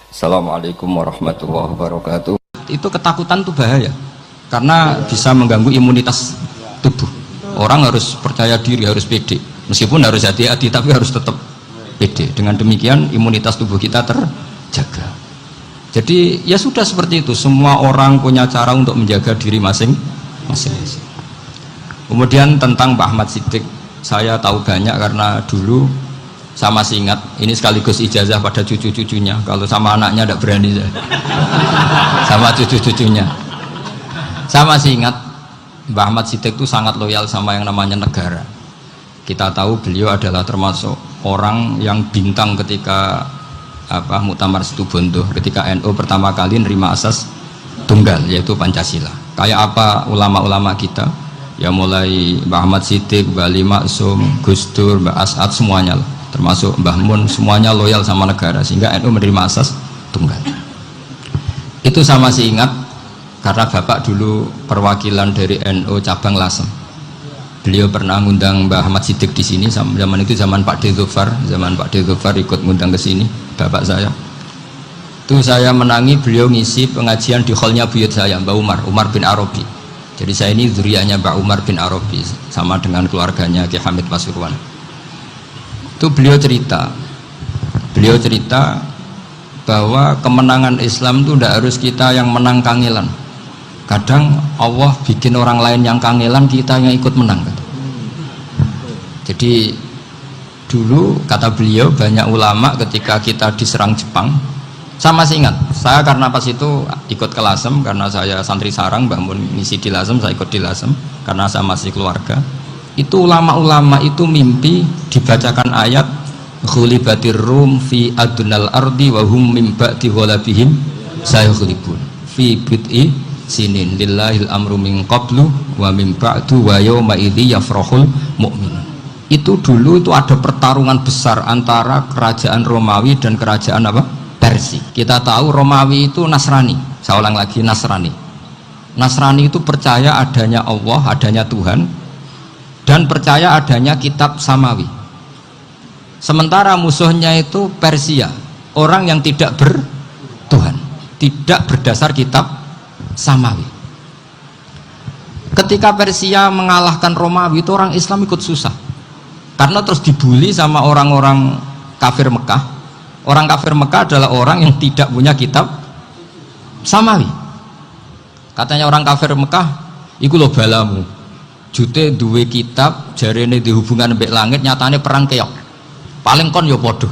Assalamualaikum warahmatullahi wabarakatuh. Itu ketakutan itu bahaya karena bisa mengganggu imunitas tubuh. Orang harus percaya diri, harus pede, meskipun harus hati-hati tapi harus tetap pede. Dengan demikian imunitas tubuh kita terjaga. Jadi ya sudah seperti itu, semua orang punya cara untuk menjaga diri masing-masing. Kemudian tentang Mbah Ahmad Siddiq, saya tahu banyak karena dulu saya masih ingat, ini sekaligus ijazah pada cucu-cucunya. Kalau sama anaknya tidak berani saya. Sama cucu-cucunya. Saya masih ingat Mbah Ahmad Siddiq itu sangat loyal sama yang namanya negara. Kita tahu beliau adalah termasuk orang yang bintang ketika Muktamar Situbondo, ketika NU pertama kali nerima asas tunggal yaitu Pancasila. Kayak apa ulama-ulama kita? Ya mulai Mbah Ahmad Siddiq, Mbah Ali Maksum, Gus Dur, Mbah As'ad, semuanya lah, termasuk Mbah Mun, semuanya loyal sama negara sehingga NU menerima asas tunggal. Itu saya masih ingat karena bapak dulu perwakilan dari NU cabang Lasem. Beliau pernah ngundang Mbah Ahmad Siddiq di sini, zaman itu zaman Pak Dzufar, ikut ngundang ke sini bapak saya. Itu saya menangi beliau ngisi pengajian di hallnya buyut saya, Mbah Umar bin Arabi. Jadi saya ini zuriyahnya Mbah Umar bin Arabi sama dengan keluarganya Ki Hamid Pasuruan. Itu beliau cerita bahwa kemenangan Islam itu tidak harus kita yang menang kangelan. Kadang Allah bikin orang lain yang kangelan, kita yang ikut menang. Jadi dulu kata beliau, banyak ulama ketika kita diserang Jepang, saya masih ingat, saya karena pas itu ikut ke Lasem, karena saya santri sarang, Mbah Mun ngisi di Lasem, saya ikut di Lasem karena saya masih keluarga. Itu ulama-ulama itu mimpi dibacakan ayat ghulibatir rum fi adnal ardi wa hum min ba'di ghalabihim sayaghlibun fi bid'i sinin lillahil amru min qablu wa min ba'du wa yawma idzi yafrahul mu'minun. Itu dulu itu ada pertarungan besar antara kerajaan Romawi dan kerajaan Persia. Kita tahu Romawi itu Nasrani. Saya ulang lagi, Nasrani. Nasrani itu percaya adanya Allah, adanya Tuhan, dan percaya adanya kitab samawi. Sementara musuhnya itu Persia, orang yang tidak bertuhan, tidak berdasar kitab samawi. Ketika Persia mengalahkan Romawi, itu orang Islam ikut susah karena terus dibully sama orang-orang kafir Mekah. Orang kafir Mekah adalah orang yang tidak punya kitab samawi. Katanya orang kafir Mekah, iku lho balamu jute duwe kitab jarene dihubungan mbek langit, nyatane perang keok, paling kon ya podo.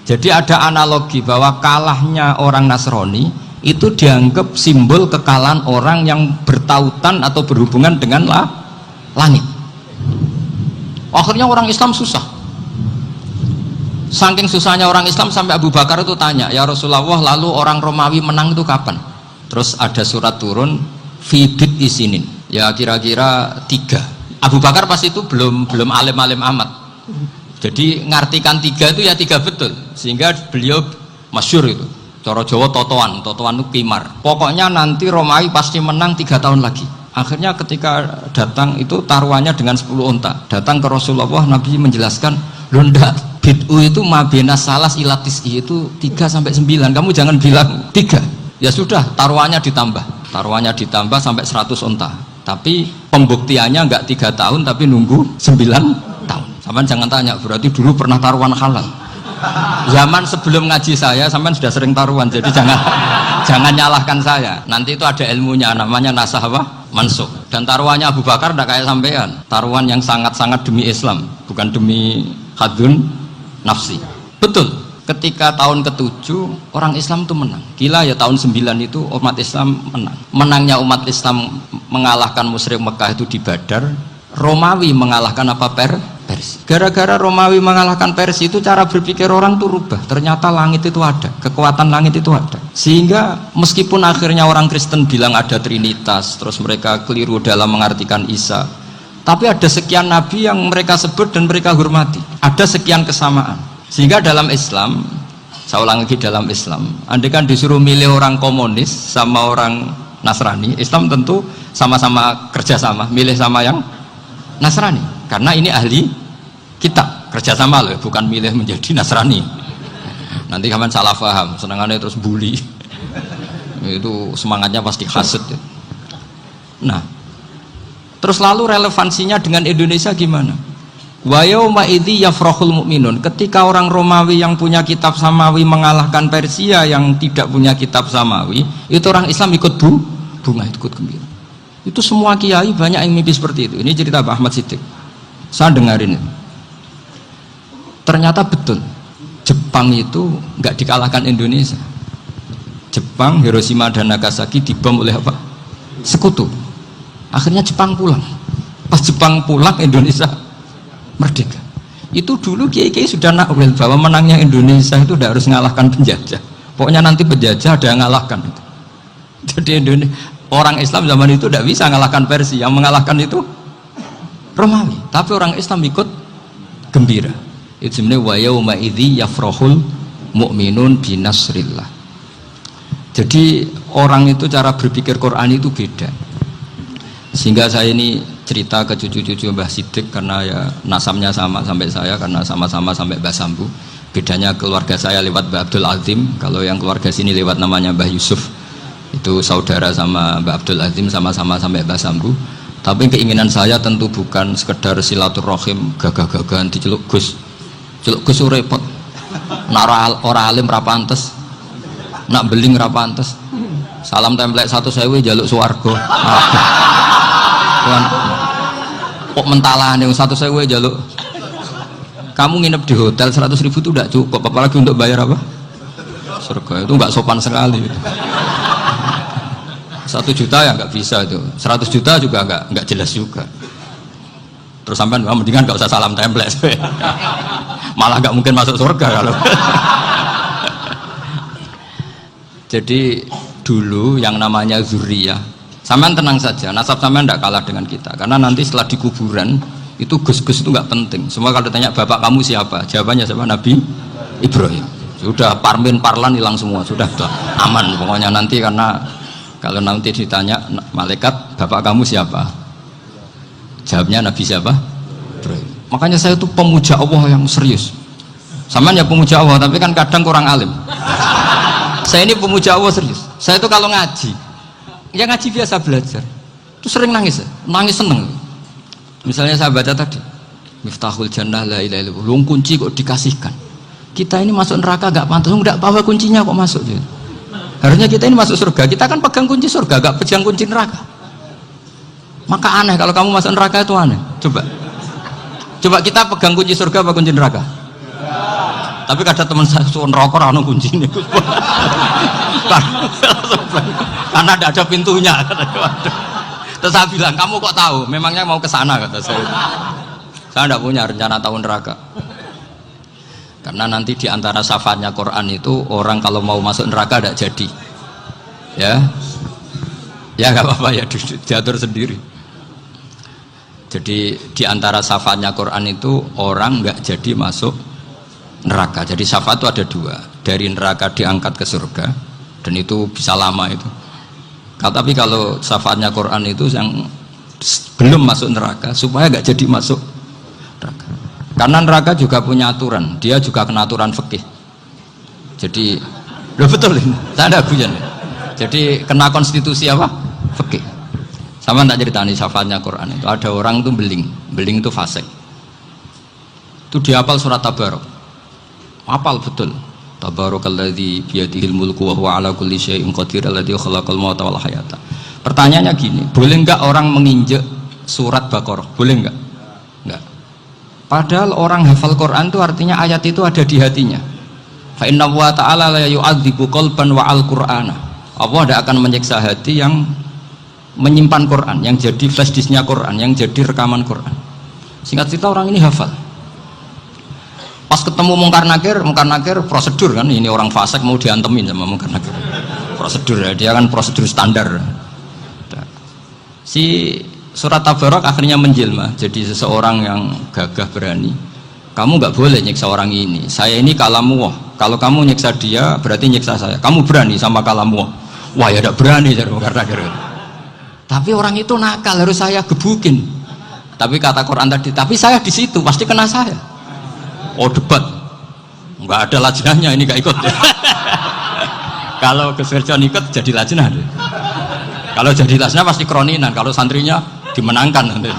Jadi ada analogi bahwa kalahnya orang Nasrani itu dianggap simbol kekalahan orang yang bertautan atau berhubungan dengan langit. Akhirnya orang Islam susah. Saking susahnya orang Islam sampai Abu Bakar itu tanya, ya Rasulullah, lalu orang Romawi menang itu kapan? Terus ada surat turun fibit isinin, ya kira-kira 3. Abu Bakar pas itu belum alim-alim amat, jadi ngartikan 3 itu ya 3 betul, sehingga beliau masyhur itu cara Jawa totoan itu kimar, pokoknya nanti Romawi pasti menang 3 tahun lagi. Akhirnya ketika datang itu taruhannya dengan 10 unta, datang ke Rasulullah, Nabi menjelaskan, loh ndak, bid'u itu mabena salas ilatis itu 3-9, kamu jangan bilang 3. Ya sudah, taruhannya ditambah sampai 100 unta, tapi pembuktiannya enggak 3 tahun tapi nunggu 9 tahun. Sampean jangan tanya, berarti dulu pernah taruhan halal. Zaman sebelum ngaji saya sampean sudah sering taruhan, jadi jangan nyalahkan saya. Nanti itu ada ilmunya, namanya nasah mansukh. Dan taruhannya Abu Bakar tidak kayak sampean, taruhan yang sangat-sangat demi Islam, bukan demi hadun nafsi. Betul, ketika tahun ke-7 orang Islam itu menang. Gila ya, tahun 9 itu umat Islam menang. Menangnya umat Islam mengalahkan musyrik Mekah itu di Badar. Romawi mengalahkan Persia. Gara-gara Romawi mengalahkan Persia itu cara berpikir orang tuh rubah. Ternyata langit itu ada, kekuatan langit itu ada. Sehingga meskipun akhirnya orang Kristen bilang ada Trinitas, terus mereka keliru dalam mengartikan Isa, tapi ada sekian nabi yang mereka sebut dan mereka hormati. Ada sekian kesamaan. Sehingga dalam Islam, saya ulang lagi, dalam Islam, andai kan disuruh milih orang komunis sama orang Nasrani, Islam tentu sama-sama kerjasama, milih sama yang Nasrani, karena ini ahli kitab, kerjasama loh, bukan milih menjadi Nasrani. Nanti kapan salah paham, senangannya terus bully. Itu semangatnya pasti hasad. Nah, terus lalu relevansinya dengan Indonesia gimana? Wa yauma idzi yafrahul mu'minun. Ketika orang Romawi yang punya kitab samawi mengalahkan Persia yang tidak punya kitab samawi, itu orang Islam ikut bunga, ikut gembira. Itu semua kiai banyak yang mimpi seperti itu. Ini cerita Pak Ahmad Siddiq. Saya dengarin itu. Ternyata betul. Jepang itu nggak dikalahkan Indonesia. Jepang, Hiroshima dan Nagasaki dibom oleh apa? Sekutu. Akhirnya Jepang pulang. Pas Jepang pulang, Indonesia merdeka. Itu dulu kiai-kiai sudah nakwil bahwa menangnya Indonesia itu tidak harus mengalahkan penjajah. Pokoknya nanti penjajah ada yang mengalahkan itu. Jadi orang Islam zaman itu tidak bisa mengalahkan Persia. Yang mengalahkan itu Romawi. Tapi orang Islam ikut gembira. Itu sebenarnya wa yauma idzi yafrahul mu'minun binasrillah. Jadi orang itu cara berpikir Quran itu beda. Sehingga saya ini cerita ke cucu-cucu Mbah Siddiq karena ya nasabnya sama sampai saya, karena sama-sama sampai Mbah Sambu. Bedanya keluarga saya lewat Mbah Abdul Azim, kalau yang keluarga sini lewat namanya Mbah Yusuf. Itu saudara sama Mbah Abdul Azim, sama-sama sampai Mbah Sambu. Tapi keinginan saya tentu bukan sekedar silaturahim gagah-gagahan diceluk Gus. Celuk Gus repot. Nak ora alim ra pantes. Nak beling ra pantes. Salam template 1.000 jaluk swarga. Tuhan. Kok mentalane 1.000 jaluk. Kamu nginep di hotel 100.000 itu tidak cukup, apalagi untuk bayar apa? Surga. Itu enggak sopan sekali. 1 juta ya nggak bisa itu. 100 juta juga nggak jelas juga. Terus sampai mendingan nggak usah salam template. Malah nggak mungkin masuk surga kalau. Jadi dulu yang namanya zuriyah, sampean tenang saja, nasab sampean tidak kalah dengan kita, karena nanti setelah di kuburan itu gus-gus itu nggak penting. Semua kalau ditanya bapak kamu siapa, jawabannya siapa? Nabi Ibrahim. Sudah parmin parlan hilang semua, sudah aman pokoknya nanti. Karena kalau nanti ditanya malaikat bapak kamu siapa, jawabnya Nabi siapa? Ibrahim. Makanya saya itu pemuja Allah yang serius. Sampean ya pemuja Allah, tapi kan kadang kurang alim. Saya ini pemuja Allah serius. Saya itu kalau ngaji, ya ngaji biasa belajar, itu sering nangis seneng. Misalnya saya baca tadi, Miftahul Jannah la ilaha illallah, lung kunci kok dikasihkan. Kita ini masuk neraka gak pantas, enggak bawa kuncinya kok masuk. Harusnya kita ini masuk surga, kita kan pegang kunci surga, gak pegang kunci neraka. Maka aneh kalau kamu masuk neraka itu aneh. Coba kita pegang kunci surga apa kunci neraka? Tapi ada teman saya suruh rokok anu kunci ini. Karena tidak ada pintunya. Terus saya bilang, kamu kok tahu? Memangnya mau ke sana, kata saya. Saya tidak punya rencana tahun neraka. Karena nanti di antara syafaatnya Quran itu orang kalau mau masuk neraka tidak jadi. Ya nggak apa-apa ya, diatur sendiri. Jadi di antara syafaatnya Quran itu orang nggak jadi masuk neraka. Jadi syafaat itu ada 2, dari neraka diangkat ke surga, dan itu bisa lama itu. Tapi kalau syafaatnya Quran itu yang belum masuk neraka supaya nggak jadi masuk neraka. Karena neraka juga punya aturan, dia juga kena aturan fikih. Jadi betul ini, saya ada guyon. Jadi kena konstitusi apa? Fikih. Sama tak ceritani syafaatnya Quran itu ada orang itu beling itu fasik. Itu dihafal surat Tabarok. Hafal betul. Tabarakalladzi biyadihil mulku wa huwa ala kulli syai'in qadir alladzi khalaqal mauta wal hayata. Pertanyaannya gini, boleh enggak orang menginjek surat Baqarah? Boleh enggak? Enggak. Padahal orang hafal Quran itu artinya ayat itu ada di hatinya. Fa inna wa ta'ala la yu'adzibu qalban wa al-Qur'ana. Allah tidak akan menyiksa hati yang menyimpan Quran, yang jadi flash disknya Quran, yang jadi rekaman Quran. Singkat cerita orang ini hafal. Pas ketemu Mungkar Nakir prosedur kan, ini orang fasik mau diantemin sama Mungkar Nakir. Prosedur ya, dia kan prosedur standar. Si surat Tabarok akhirnya menjelma jadi seseorang yang gagah berani. Kamu nggak boleh nyiksa orang ini. Saya ini kalamuwah. Kalau kamu nyiksa dia berarti nyiksa saya. Kamu berani sama kalamuwah. Wah ya tidak berani dari Mungkar Nakir. Tapi orang itu nakal, harus saya gebukin. Tapi kata Quran tadi, tapi saya di situ pasti kena saya. Oh debat. nggak ada lajnahnya, ini nggak ikut. Kalau Gus Firjon ikut jadi lajnah. Kalau jadi lajnah pasti kroninan, kalau santrinya dimenangkan nanti.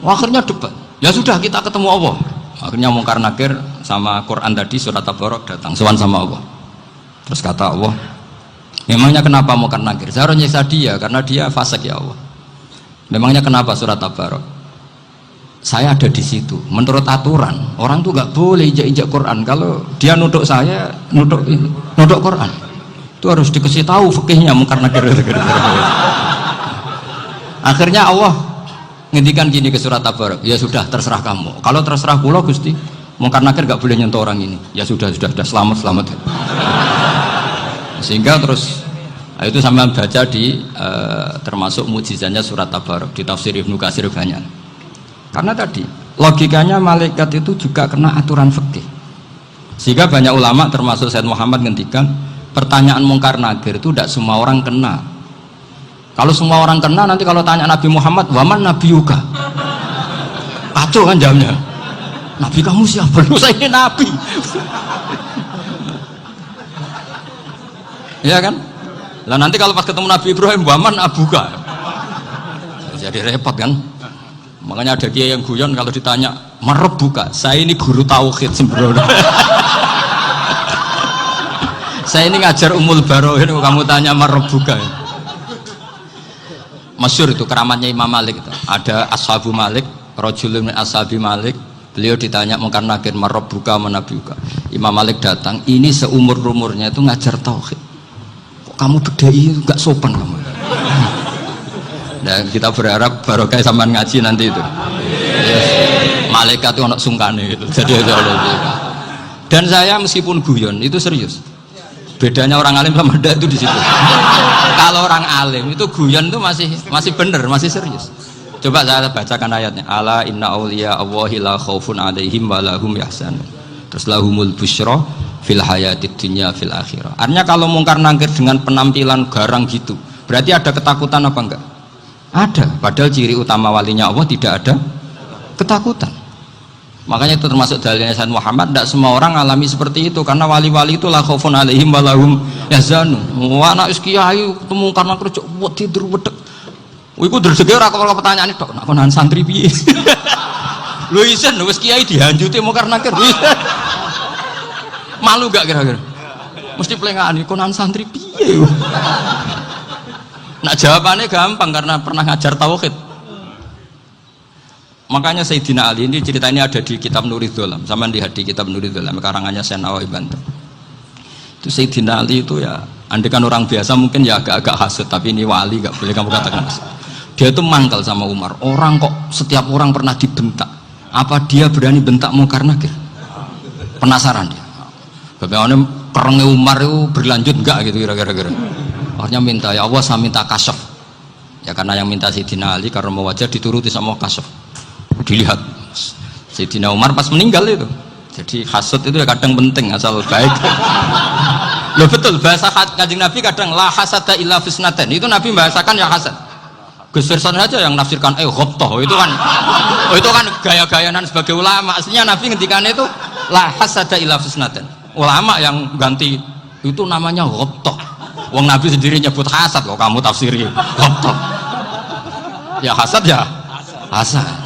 Akhirnya debat. Ya sudah, kita ketemu Allah. Akhirnya Mungkar Nakir sama Quran tadi surat Tabarok datang sowan sama Allah. Terus kata Allah, memangnya kenapa Mungkar Nakir? Saya harus nyiksa dia karena dia fasik ya Allah. Memangnya kenapa surat Tabarok? Saya ada di situ. Menurut aturan orang tuh nggak boleh injak-injak Quran. Kalau dia nuduk saya, nuduk Quran, itu harus dikasih tahu fikihnya Mungkar Nakir. Akhirnya Allah ngendikan gini ke surat Tabarok, ya sudah terserah kamu. Kalau terserah kula Gusti, Mungkar Nakir nggak boleh nyentuh orang ini. Ya sudah selamat. Sehingga terus itu sama baca di termasuk mujizatnya surat Tabarok di tafsir Ibnu Katsir banyak. Karena tadi logikanya malaikat itu juga kena aturan fikih. Sehingga banyak ulama termasuk Said Muhammad ngendikan pertanyaan Mungkar Nakir itu tidak semua orang kena. Kalau semua orang kena, nanti kalau tanya Nabi Muhammad, waman nabiyuka, kacau kan jamnya. Nabi kamu siapa? Lu saya ini nabi. Ya kan? Lah nanti kalau pas ketemu Nabi Ibrahim, waman abuka, jadi repot kan? Makanya ada kiai yang guyon kalau ditanya marab buka, saya ini guru tauhid sembrono. Saya ini ngajar Ummul Barohin, kamu tanya marab buka. Masyhur itu keramatnya Imam Malik itu. Ada Ashabu Malik, rajulun min ashabi Malik, beliau ditanya Mungkar Nakir marab buka manabiuka. Imam Malik datang, ini seumur-umurnya itu ngajar tauhid. Kok kamu bedai enggak sopan kamu? Dan kita berharap barokah sampean ngaji nanti itu. Yes. Malaikat itu anak sungkane gitu. Jadi dan saya meskipun guyon itu serius. Bedanya orang alim sama ndak itu di situ. Kalau orang alim itu guyon itu masih bener, masih serius. Coba saya bacakan ayatnya. Ala inna auliya Allahi la khaufun alaihim wa lahum yahzanun. Terus lahumul busyra fil hayatid dunya fil akhirah. Artinya kalau Mungkar Nakir dengan penampilan garang gitu, berarti ada ketakutan apa enggak? Ada, padahal ciri utama walinya Allah tidak ada ketakutan. Makanya itu termasuk dalilnya Said Muhammad, tidak semua orang alami seperti itu, karena wali-wali itu la khaufun alaihim wa lahum yahzanun. Anak kiai ketemu karena kerja buat tidur wedek. Iku dredege ora kok pertanyaan itu, nak konan santri piye? Lho isen wis kiai dihanjuti Mungkar Nakir. Malu gak kira-kira? Mesti pelengane konan santri piye? Nah jawabannya gampang karena pernah ngajar tauhid. Makanya Sayyidina Ali ini cerita ini ada di kitab Nurul Dholam. Sama lihat di kitab Nurul Dholam karangannya Syekh Nawawi Banten. Itu Sayyidina Ali itu ya, andekan orang biasa mungkin ya agak-agak hasut, tapi ini wali gak boleh kamu katakan hasut. Dia itu mangkal sama Umar. Orang kok setiap orang pernah dibentak. Apa dia berani bentak Mungkar Nakir? Penasaran dia. Bagaimana perangnya Umar itu berlanjut enggak gitu kira-kira. Akhirnya minta, ya Allah saya minta kasyaf. Ya karena yang minta Sayyidina Ali karena mau wajah dituruti sama kasyaf. Dilihat Sayyidina Umar pas meninggal itu. Jadi hasud itu ya kadang penting asal baik. Loh betul, bahasa Kanjeng Nabi kadang la hasada illa fisnaten. Itu Nabi membahasakan ya hasad. Gus Firson aja yang nafsirkan ghobtoh itu kan gaya-gayanan sebagai ulama. Aslinya Nabi ngendikannya itu la hasada illa fisnaten. Ulama yang ganti itu namanya ghobtoh. Wong Nabi sendiri nyebut hasad kok kamu tafsiri ghobtoh. Ya hasad ya hasad.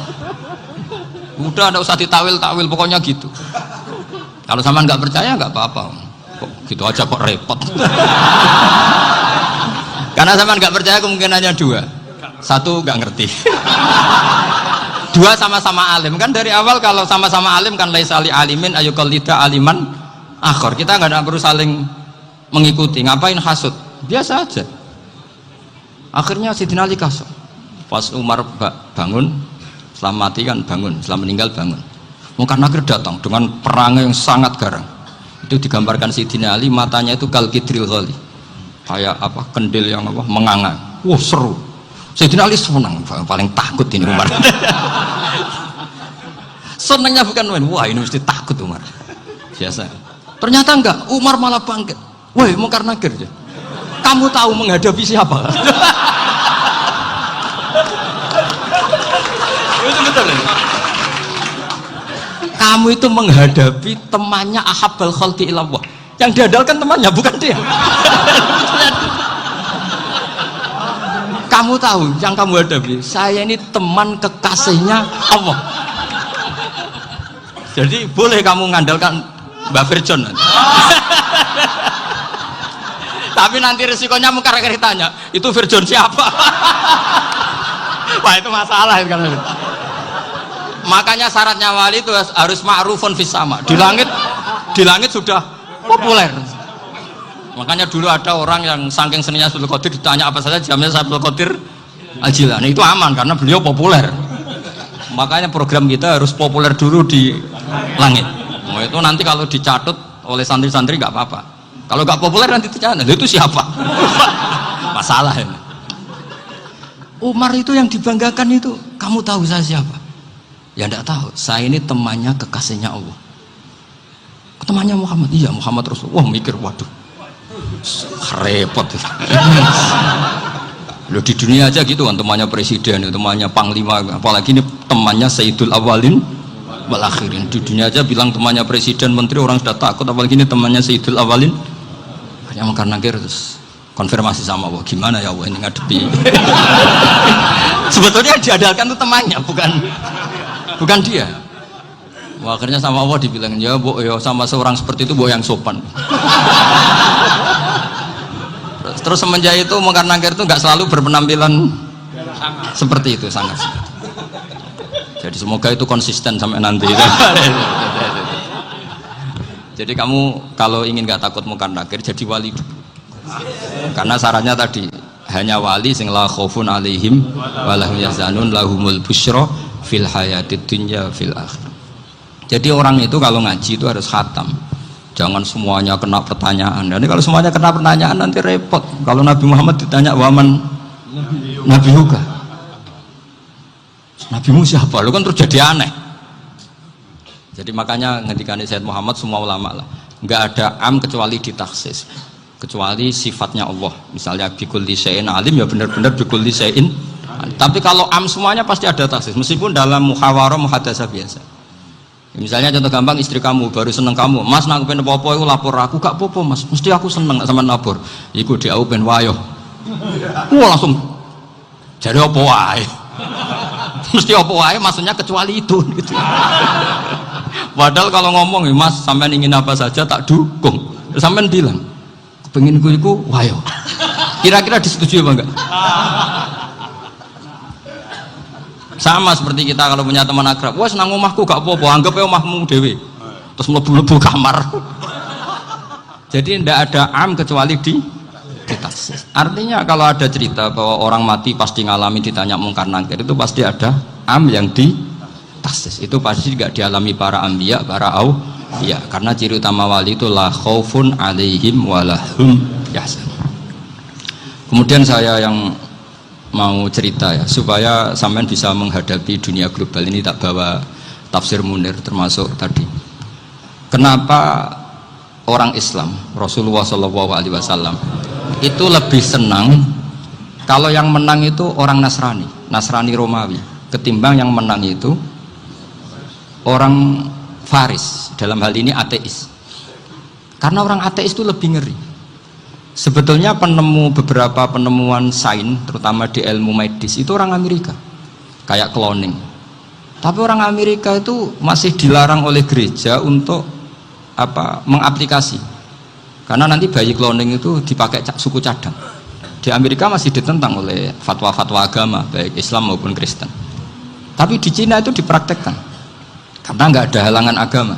Udah ada usah ditawil-tawil pokoknya gitu. Kalau sama nggak percaya nggak apa-apa. Kok gitu aja kok repot. Karena sama nggak percaya kemungkinannya dua. Satu nggak ngerti. Dua sama-sama alim kan dari awal kalau sama-sama alim kan laisali alimin ayuqallida aliman akhor. Kita nggak perlu saling mengikuti. Ngapain hasud? Biasa aja. Akhirnya Sayyidina Ali kasih. Pas Umar bangun, setelah mati kan bangun, setelah meninggal bangun. Mungkar Nakir datang dengan perang yang sangat garang. Itu digambarkan Sayyidina Ali matanya itu kalkidril ghali. Kayak apa? Kendil yang apa? Menganga. Wah seru. Sayyidina Ali senang, paling takut ini Umar. Senangnya bukan main, wah ini mesti takut Umar. Biasa. Ternyata enggak, Umar malah bangkit. Woi Mungkar Nakir, kamu tahu menghadapi siapa? Itu betul. Kamu itu menghadapi temannya ahabbal khalqi ilallah. Yang diandalkan temannya bukan dia. Kamu tahu yang kamu hadapi, saya ini teman kekasihnya Allah. Jadi boleh kamu mengandalkan Mbak Virjon. Tapi nanti resikonya mungkar tanya, itu Virjon siapa? Wah itu masalah itu kan. Makanya syaratnya wali itu harus ma'rufun fis sama. Di langit sudah populer. Makanya dulu ada orang yang saking seninya Abdul Qadir ditanya apa saja jamnya Abdul Qadir Al-Jilani, itu aman karena beliau populer. Makanya program kita harus populer dulu di langit. Nah, itu nanti kalau dicatut oleh santri-santri nggak apa-apa. Kalau nggak populer nanti ditanya, itu siapa? Masalah ini. Umar itu yang dibanggakan itu, kamu tahu saya siapa? Ya enggak tahu. Saya ini temannya kekasihnya Allah. Temannya Muhammad. Iya, Muhammad Rasulullah. Wah, mikir waduh. Repot. Loh di dunia aja gitu kan, temannya presiden, temannya panglima, apalagi ini temannya Sayyidul Awalin wal Akhirin. Di dunia aja bilang temannya presiden, menteri, orang sudah takut, apalagi ini temannya Sayyidul Awalin. Yang karena terus konfirmasi sama Allah, gimana ya Allah ini ngadepi. Sebetulnya diandalkan itu temannya, bukan dia. Wah, akhirnya sama Allah dibilang, ya bu, ya sama seorang seperti itu bu yang sopan. Terus semenjak itu Mungkar Nakir itu nggak selalu berpenampilan seperti itu, sangat. Jadi semoga itu konsisten sampai nanti. Jadi kamu kalau ingin nggak takut Mungkar Nakir, jadi wali dulu. Karena syaratnya tadi hanya wali sing la khaufun alaihim walahum yahzanun lahumul busyra fil hayatid dunya fil akhir. Jadi orang itu kalau ngaji itu harus khatam. Jangan semuanya kena pertanyaan. Nanti kalau semuanya kena pertanyaan nanti repot. Kalau Nabi Muhammad ditanya waman Nabi Huga, Nabimu siapa? Lu kan terus jadi aneh. Jadi makanya ngendikane Sayyid Muhammad semua ulama lah, nggak ada am kecuali ditaksis, kecuali sifatnya Allah. Misalnya bikulli syai'in alim, ya benar-benar bikulli syai'in. Tapi kalau am semuanya pasti ada taksis, meskipun dalam muhawarah muhadasah biasa. Misalnya contoh gampang, istri kamu baru seneng kamu, mas nak pengen apa-apa itu lapor aku, gak apa-apa mas, mesti aku seneng sama lapor. Iku dia pengen wayo, wah langsung jadi apa wae, mesti apa wae, maksudnya kecuali itu. Gitu. Padahal kalau ngomong, mas sampean ingin apa saja tak dukung, sampean bilang, pengen iku wayo, kira-kira disetujui apa enggak? Sama seperti kita kalau punya teman akrab, wah senang omahku gak apa-apa, anggap ya omahmu dewe, terus mlebu-mlebu kamar. Jadi tidak ada am kecuali di taksis. Artinya kalau ada cerita bahwa orang mati pasti ngalami ditanya Mungkar Nakir, itu pasti ada am yang di taksis. Itu pasti juga dialami para anbiya, para auliya. Karena ciri utama wali itu la khaufun alaihim walahum yahzanun. Kemudian saya yang mau cerita ya, supaya sampean bisa menghadapi dunia global ini, tak bawa tafsir Munir termasuk tadi. Kenapa orang Islam, Rasulullah SAW itu lebih senang kalau yang menang itu orang Nasrani Romawi, ketimbang yang menang itu orang Faris, dalam hal ini ateis. Karena orang ateis itu lebih ngeri. Sebetulnya beberapa penemuan sains, terutama di ilmu medis, itu orang Amerika, kayak cloning. Tapi orang Amerika itu masih dilarang oleh gereja untuk mengaplikasi, karena nanti bayi cloning itu dipakai suku cadang. Di Amerika masih ditentang oleh fatwa-fatwa agama, baik Islam maupun Kristen. Tapi di Cina itu dipraktekkan, karena nggak ada halangan agama.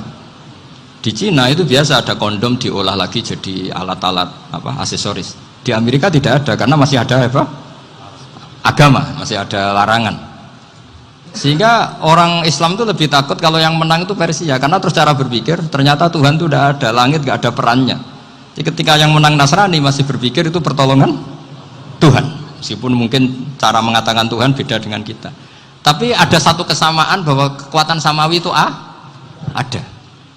Di Cina itu biasa ada kondom diolah lagi jadi alat-alat aksesoris. Di Amerika tidak ada karena masih ada agama, masih ada larangan. Sehingga orang Islam itu lebih takut kalau yang menang itu Persia, karena terus cara berpikir ternyata Tuhan itu tidak ada, langit nggak ada perannya. Jadi ketika yang menang Nasrani masih berpikir itu pertolongan Tuhan, meskipun mungkin cara mengatakan Tuhan beda dengan kita. Tapi ada satu kesamaan bahwa kekuatan samawi itu ada.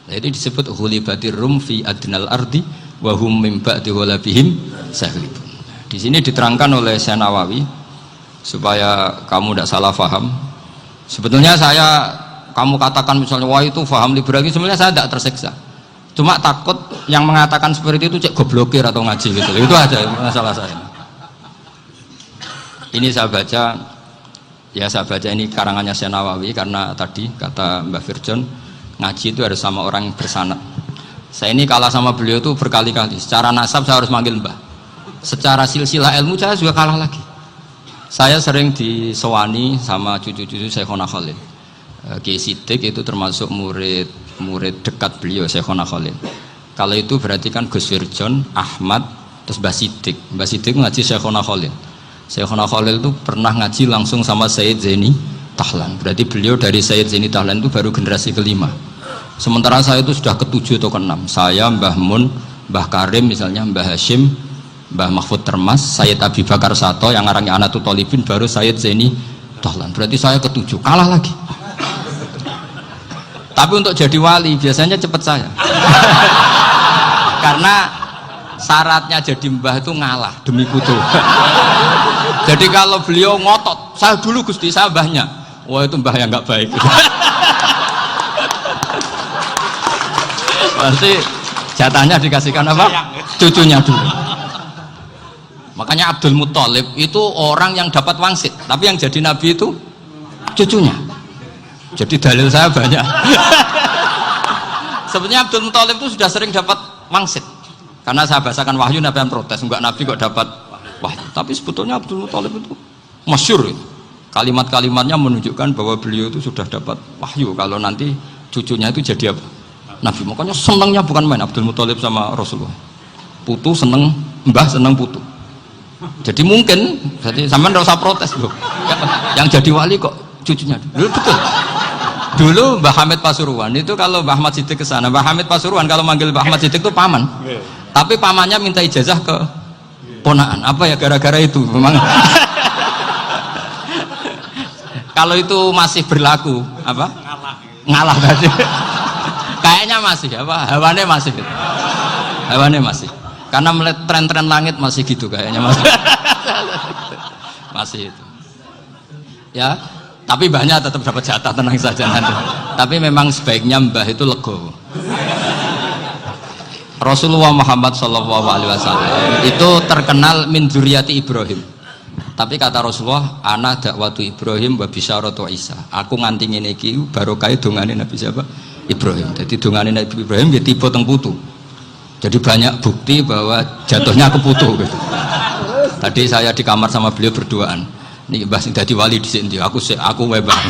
Jadi disebut ghulibatir rum fi adnal ardi wa hum min ba'di ghalabihim saghlibun. Di sini diterangkan oleh Syekh Nawawi supaya kamu tidak salah paham. Sebetulnya saya kamu katakan misalnya wah itu paham liberal, sebenarnya saya tidak tersiksa. Cuma takut yang mengatakan seperti itu cek goblokir atau ngaji gitu. Itu aja masalah saya. Ini saya baca ini karangannya Syekh Nawawi karena tadi kata Mbak Firjon ngaji itu harus sama orang yang bersanad. Saya ini kalah sama beliau itu berkali-kali. Secara nasab saya harus manggil Mbah. Secara silsilah ilmu saya juga kalah lagi. Saya sering disewani sama cucu-cucu Syekhona Khalil. Kiai Sidik itu termasuk murid dekat beliau Syekhona Khalil. Kalau itu berarti kan Gus Firjon, Ahmad, terus Mbah Sidik. Mbah Sidik ngaji Syekhona Khalil. Syekhona Khalil itu pernah ngaji langsung sama Sayyid Zaini Tahlan. Berarti beliau dari Sayyid Zaini Tahlan itu baru generasi kelima. Sementara saya itu sudah ke-7 atau ke-6. Saya, Mbah Mun, Mbah Karim misalnya, Mbah Hashim, Mbah Mahfud Termas, Sayyid Abi Bakar Sato yang arangnya Anatul Talibin, baru Sayyid Zaini Tahlan. Berarti saya ke-7, kalah lagi. Tapi untuk jadi wali biasanya cepat saya. Karena syaratnya jadi mbah itu ngalah demi putu. Jadi kalau beliau ngotot, saya dulu Gusti, saya mbahnya. Wah itu mbah yang nggak baik. Pasti jatahnya dikasihkan apa? Cucunya dulu. Makanya Abdul Muthalib itu orang yang dapat wangsit, tapi yang jadi nabi itu cucunya. Jadi dalil saya banyak. Sebenarnya Abdul Muthalib itu sudah sering dapat wangsit. Karena saya bahasakan wahyu, nabi yang protes, enggak nabi kok dapat wahyu. Tapi sebetulnya Abdul Muthalib itu masyhur itu. Kalimat-kalimatnya menunjukkan bahwa beliau itu sudah dapat wahyu kalau nanti cucunya itu jadi apa? Nabi. Makanya senangnya bukan main Abdul Muthalib sama Rasulullah. Putu seneng, mbah seneng putu. Jadi mungkin, jadi sampean enggak usah protes loh. Yang jadi wali kok cucunya. Dulu betul. Dulu Mbah Hamid Pasuruan itu kalau Mbah Ahmad Siddiq ke sana, Mbah Hamid Pasuruan kalau manggil Mbah Ahmad Siddiq itu paman. Tapi pamannya minta ijazah ke ponaan. Apa ya gara-gara itu memang. Kalau itu masih berlaku apa? Ngalah tadi. Kayaknya masih apa? Hawane masih gitu. Hawane masih. Karena melihat tren-tren langit masih gitu kayaknya masih. Masih itu. Ya, tapi mbahnya tetap dapat jatah, tenang saja nanti. Tapi memang sebaiknya mbah itu legowo. Rasulullah Muhammad SAW itu terkenal min dzurriyyati Ibrahim. Tapi kata Rasulullah, ana dakwatu Ibrahim wa bisyaratu Isa. Aku nganti ngene iki barokah dongane Nabi siapa? Ibrahim. Jadi dongane Nabi Ibrahim ya tipe teng putu. Jadi banyak bukti bahwa jatuhnya ke putu gitu. Tadi saya di kamar sama beliau berduaan. Nih Mbah sing dadi wali di sini, aku webang.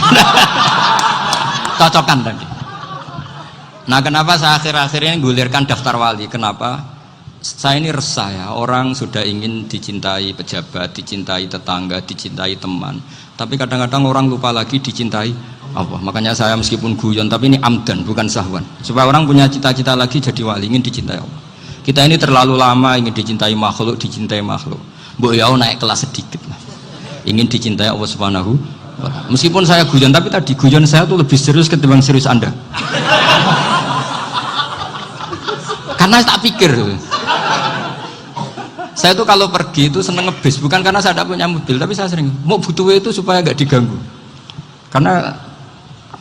Cocokan tadi. Nah kenapa saya akhir-akhir ini gulirkan daftar wali? Kenapa? Saya ini resah ya, orang sudah ingin dicintai pejabat, dicintai tetangga, dicintai teman. Tapi kadang-kadang orang lupa lagi dicintai Allah. Makanya saya meskipun guyon, tapi ini amdan, bukan sahwan. Supaya orang punya cita-cita lagi jadi wali, ingin dicintai Allah. Kita ini terlalu lama ingin dicintai makhluk, dicintai makhluk. Mbok ya naik kelas sedikit lah. Ingin dicintai Allah Subhanahu wa Ta'ala. Meskipun saya guyon, tapi tadi guyon saya tuh lebih serius ketimbang serius Anda. Karena tak pikir. Saya tuh kalau pergi itu seneng ngebis, bukan karena saya tidak punya mobil, tapi saya sering mau butuh itu supaya nggak diganggu. Karena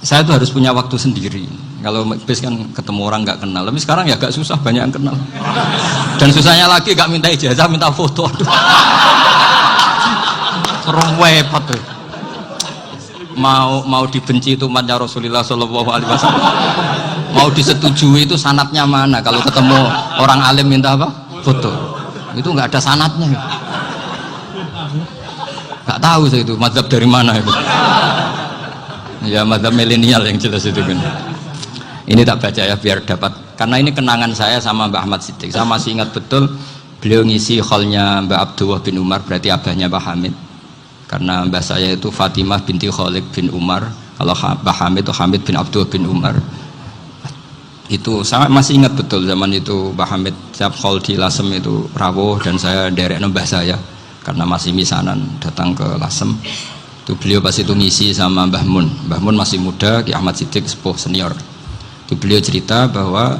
saya tuh harus punya waktu sendiri. Kalau bis kan ketemu orang nggak kenal, tapi sekarang ya agak susah, banyak yang kenal. Dan susahnya lagi nggak minta ijazah, minta foto. Serem wepet tuh. Mau dibenci itu umatnya Rasulullah Shallallahu Alaihi Wasallam. Mau disetujui itu sanatnya mana? Kalau ketemu orang alim minta apa? Foto. Itu nggak ada sanatnya. Nggak tahu saya itu mazhab dari mana itu. Ya mazhab milenial yang jelas itu kan. Ini tak baca ya biar dapat, karena ini kenangan saya sama Mbah Ahmad Siddiq. Saya masih ingat betul beliau ngisi kholnya Mbah Abdullah bin Umar, berarti abahnya Mbah Hamid. Karena mbah saya itu Fatimah binti Khalid bin Umar, kalau Mbah Hamid itu Hamid bin Abdullah bin Umar. Itu saya masih ingat betul zaman itu Mbah Hamid siap khol di Lasem itu rawuh, dan saya derek mbah saya karena masih misanan datang ke Lasem. Itu beliau pas itu ngisi sama Mbah Mun. Mbah Mun masih muda, Ki Ahmad Siddiq sepuh senior. Itu beliau cerita bahwa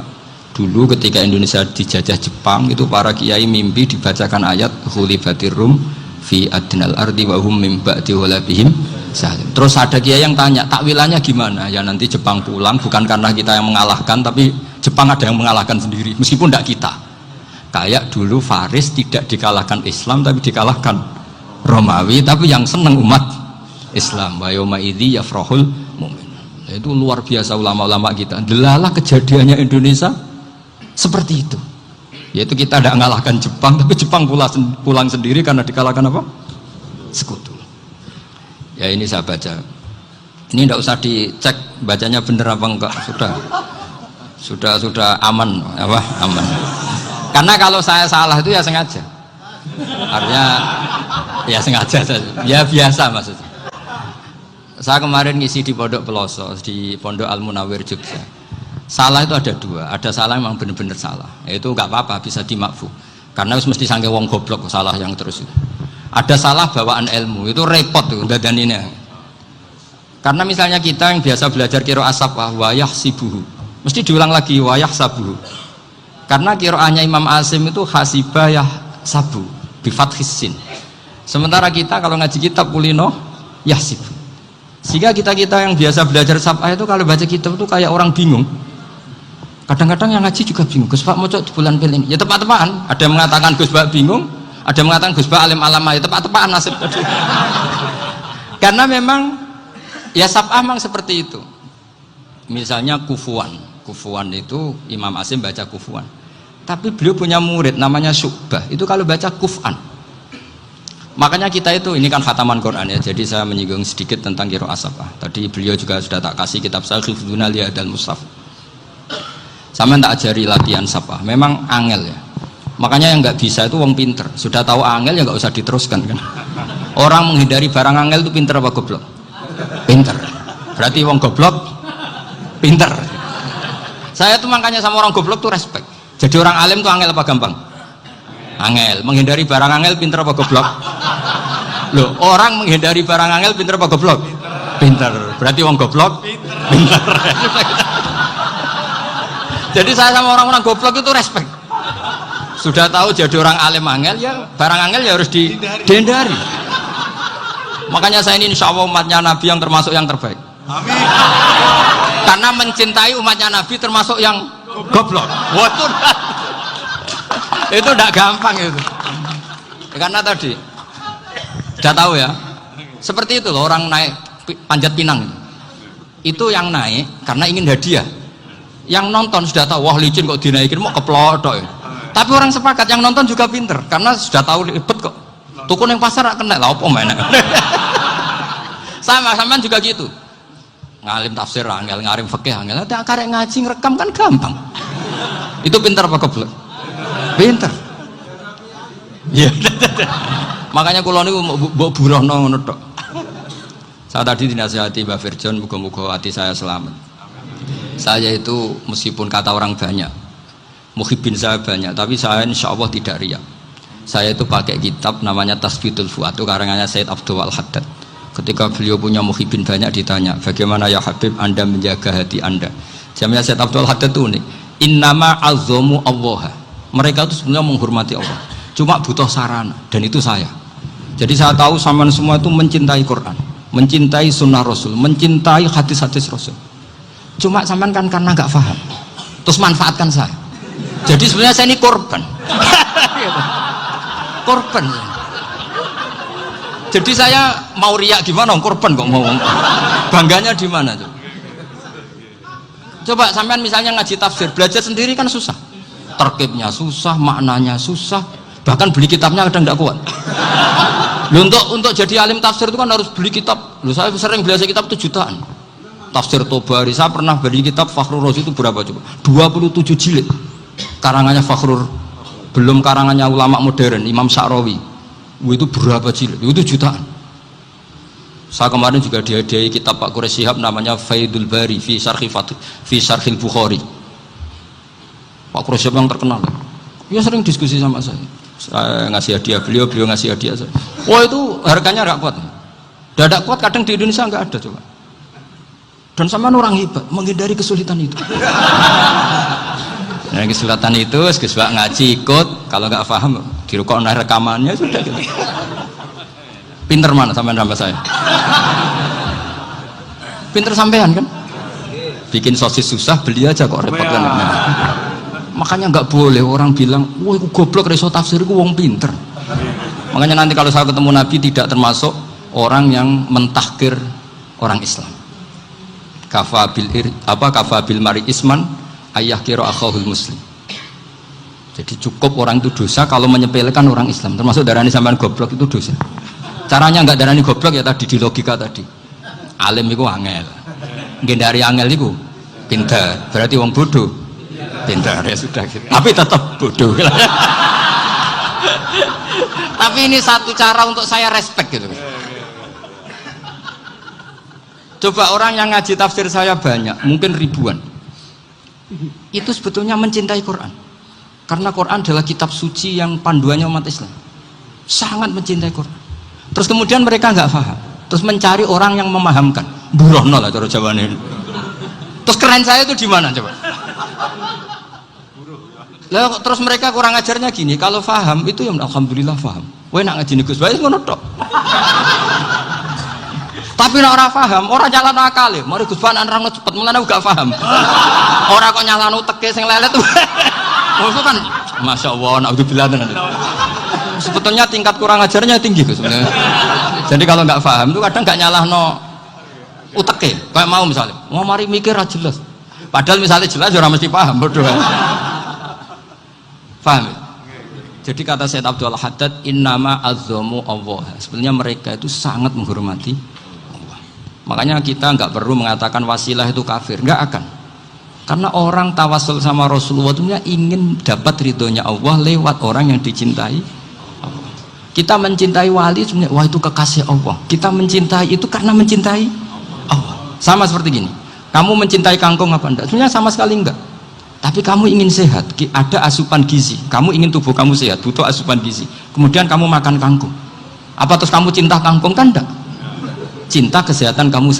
dulu ketika Indonesia dijajah Jepang itu para kiai mimpi dibacakan ayat khulifatir rum fi adnal ardi wa hum min ba'di ghalabihim zalim. Terus ada kiai yang tanya, takwilannya gimana? Ya nanti Jepang pulang bukan karena kita yang mengalahkan, tapi Jepang ada yang mengalahkan sendiri, meskipun tidak kita. Kayak dulu Faris tidak dikalahkan Islam, tapi dikalahkan Romawi, tapi yang senang umat Islam. Wa yauma idzi yafrahul mu'min. Itu luar biasa ulama-ulama kita. Delalah kejadiannya Indonesia seperti itu. Yaitu kita tidak mengalahkan Jepang, tapi Jepang pulang sendiri karena dikalahkan apa? Sekutu. Ya ini saya baca. Ini tidak usah dicek bacanya benar apa enggak. Sudah aman apa? Aman. Karena kalau saya salah itu ya sengaja. Artinya ya sengaja saja. Ya biasa maksudnya. Saya kemarin ngisi di Pondok Peloso, di Pondok Al Munawir Jogja. Salah itu ada dua. Ada salah memang benar-benar salah. Itu nggak apa-apa, bisa dimakfu. Karena mesti sangke wong goblok salah yang terus itu. Ada salah bawaan ilmu, itu repot tuh dadan ini. Karena misalnya kita yang biasa belajar qiraah as-sab'ah wayah sibuhu, mesti diulang lagi wayah sabuhu. Karena qiraahnya Imam Asim itu hasibah yah sabu bi fathis sin. Sementara kita kalau ngaji kitab kulino yahsib. Sehingga kita yang biasa belajar sab'ah itu kalau baca kitab itu kayak orang bingung. Kadang-kadang yang ngaji juga bingung. Gus Pak mau di bulan pel ini. Ya tepat-tepatan. Ada yang mengatakan Gus Pak bingung, ada yang mengatakan Gus Pak alim alama. Ya tepat-tepatan nasib tadi. Karena memang ya sab'ah memang seperti itu. Misalnya kufuan. Kufuan itu Imam Asim baca kufuan. Tapi beliau punya murid namanya Syu'bah. Itu kalau baca kuf'an. Makanya kita itu, ini kan khataman Quran ya, jadi saya menyinggung sedikit tentang qiraah as-sab'ah. Tadi beliau juga sudah tak kasih kitab saya Hifdzuna Lihadal Mushaf. Sama tak ajari latihan sab'ah, memang angel ya. Makanya yang nggak bisa itu wong pinter, sudah tahu angel ya nggak usah diteruskan kan. Orang menghindari barang angel itu pinter apa goblok? Pinter. Berarti wong goblok pinter. Saya tuh makanya sama orang goblok tuh respect. Jadi orang alim tuh angel apa gampang? Angel. Menghindari barang angel pinter apa goblok? Loh, orang menghindari barang angel pinter apa goblok? Pinter. Berarti wong goblok pinter. Jadi saya sama orang-orang goblok itu respect. Sudah tahu jadi orang alim angel ya barang angel ya harus dihindari. Makanya saya ini insya Allah umatnya Nabi yang termasuk yang terbaik. Amin. Karena mencintai umatnya Nabi termasuk yang goblok. Waduh. Itu tidak gampang itu. Karena tadi sudah tahu ya. Seperti itu loh orang naik panjat pinang. Itu yang naik karena ingin hadiah. Yang nonton sudah tahu wah licin kok dinaikin mau keplodok ya. Tapi orang sepakat yang nonton juga pinter karena sudah tahu ribet kok. Tukun yang pasar kena lah apa mana. Sama juga gitu. Ngalim tafsir angel, ngarim fikih angel. Ada karek ngaji ngerekam kan gampang. Itu pinter apa goblok? Pinter. Iya. Makanya kula niku mbok burohno ngono tok. Saya tadi dinasihati Mbak Firjon, muga-muga hati saya selamat. Saya itu meskipun kata orang banyak, muhibbin saya banyak, tapi saya insya Allah tidak riya. Saya itu pakai kitab namanya Tasbitul Fuad, itu karangannya Said Abdul Al-Haddad. Ketika beliau punya muhibbin banyak ditanya, bagaimana ya Habib Anda menjaga hati Anda? Jamnya Said Abdul Al-Haddad itu unik. Innama azzamu Allah. Mereka itu sebenarnya menghormati Allah. Cuma butuh sarana, dan itu saya. Jadi saya tahu sampean semua itu mencintai Quran, mencintai sunnah Rasul, mencintai hadis-hadis Rasul. Cuma sampean kan karena nggak paham, terus manfaatkan saya. Jadi sebenarnya saya ini korban. Korban. Jadi saya mau riak gimana? Korban kok mau. Bangganya di mana tuh? Coba sampean misalnya ngaji tafsir, belajar sendiri kan susah. Terkibnya susah, maknanya susah, bahkan beli kitabnya kadang nggak kuat. Loh, untuk jadi alim tafsir itu kan harus beli kitab. Loh, saya sering belajar kitab itu jutaan. Tafsir Tobari, saya pernah beli kitab Fakhrur Razi itu berapa coba? 27 jilid. Karangannya Fakhrur, belum karangannya ulama modern, Imam Sya'rawi. Itu berapa jilid? Itu jutaan. Saya kemarin juga dihadiahi kitab Pak Quraish Shihab namanya Faidul Bari fi Syarhil Bukhari. Pak Quraish Shihab yang terkenal. Dia sering diskusi sama saya. Saya ngasih hadiah beliau ngasih hadiah saya. Wah itu harganya nggak kuat. Dadak kuat kadang di Indonesia nggak ada coba. Dan sama orang hebat menghindari kesulitan itu. Nah, kesulitan itu, sebab ngaji ikut, kalau nggak paham dirukuk rekamannya sudah gitu. Pinter mana sampai saya. Pinter sampean kan? Bikin sosis susah, beli aja kok repot kan. Makanya nggak boleh orang bilang, wah aku goblok reso tafsir, aku wong pinter. Makanya nanti kalau saya ketemu Nabi tidak termasuk orang yang mentahkir orang Islam. Kafa bil mari isman ayah kira akhahul muslim. Jadi cukup orang itu dosa kalau menyepelekan orang Islam, termasuk darani sampean goblok itu dosa. Caranya nggak darani goblok ya tadi di logika tadi. Alim itu angel, gendari angel itu pinter, berarti wong bodoh pinter ya sudah gitu. Tapi tetap bodoh. Tapi ini satu cara untuk saya respect gitu. Coba orang yang ngaji tafsir saya banyak, mungkin ribuan. Itu sebetulnya mencintai Quran. Karena Quran adalah kitab suci yang panduannya umat Islam. Sangat mencintai Quran. Terus kemudian mereka nggak paham. Terus mencari orang yang memahamkan. Burono lah cara jawabannya. Terus keren saya itu di mana coba? Lah terus mereka kurang ajarnya gini, kalau paham itu ya alhamdulillah paham. Kowe nak ngaji Gus Bae ngono tok. Tapi nek ora paham, ora nyalano akale. Mari Gus Bae nerangno cepet, mulane aku gak paham. Ora kok nyalano teke sing lelet. Itu kan Masya Allah, naudzubillah tenan. Sebetulnya tingkat kurang ajarnya tinggi Gus sebenarnya. Jadi kalau nggak paham itu kadang nggak nyalahno uteke. Kayak mau misalnya, mau mari mikir aja jelas. Padahal misalnya jelas orang mesti paham, bodoh. Paham? Jadi kata Sayyid Abdul Haddad, innama azzamu Allah. Sebenarnya mereka itu sangat menghormati Allah. Makanya kita nggak perlu mengatakan wasilah itu kafir, nggak akan. Karena orang tawasul sama Rasulullah itu ingin dapat ridhonya Allah lewat orang yang dicintai Allah. Kita mencintai wali sebenarnya, wah itu kekasih Allah. Kita mencintai itu karena mencintai Allah. Sama seperti gini, kamu mencintai kangkung apa enggak? Sebenarnya sama sekali enggak. Tapi kamu ingin sehat, ada asupan gizi. Kamu ingin tubuh kamu sehat, butuh asupan gizi. Kemudian kamu makan kangkung. Apa terus kamu cinta kangkung? Kan enggak. Cinta kesehatan kamu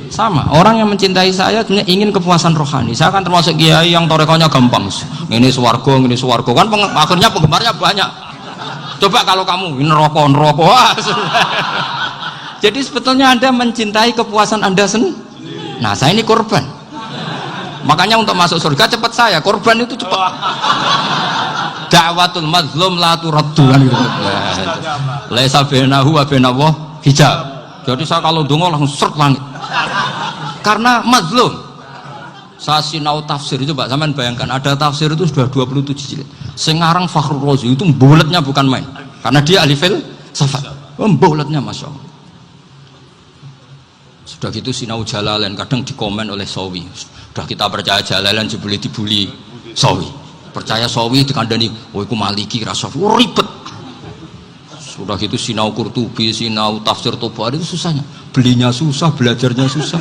sama. Orang yang mencintai saya sebenarnya ingin kepuasan rohani. Saya kan termasuk kiai yang torekonya gampang. Ini swarga kan akhirnya penggemarnya banyak. Coba kalau kamu ini neraka. Jadi sebetulnya Anda mencintai kepuasan Anda sendiri. Nah, saya ini korban. Makanya untuk masuk surga cepat saya. Korban itu cepat. Da'watul mazlum la turaddu kan gitu. Laisa bainahu wa bainallah hijab. Jadi saya kalau dongo langsung seret langit. Karena mazlum. Saya sinau tafsir itu Pak, sampean bayangkan ada tafsir itu sudah 27 jilid. Sengarang Fakhrul Razi itu bulatnya bukan main. Karena dia ahli filsafat. Bulatnya Masya Allah. Sudah gitu sinau Jalalain kadang dikomen oleh Sawi. Sudah kita percaya Jalalain dibuli Sawi. Percaya Sawi dikandani, "Oh iku Maliki Rasafi." Oh, ribet. Sudah gitu sinau Qurtubi, sinau tafsir Tabari itu susahnya. Belinya susah, belajarnya susah.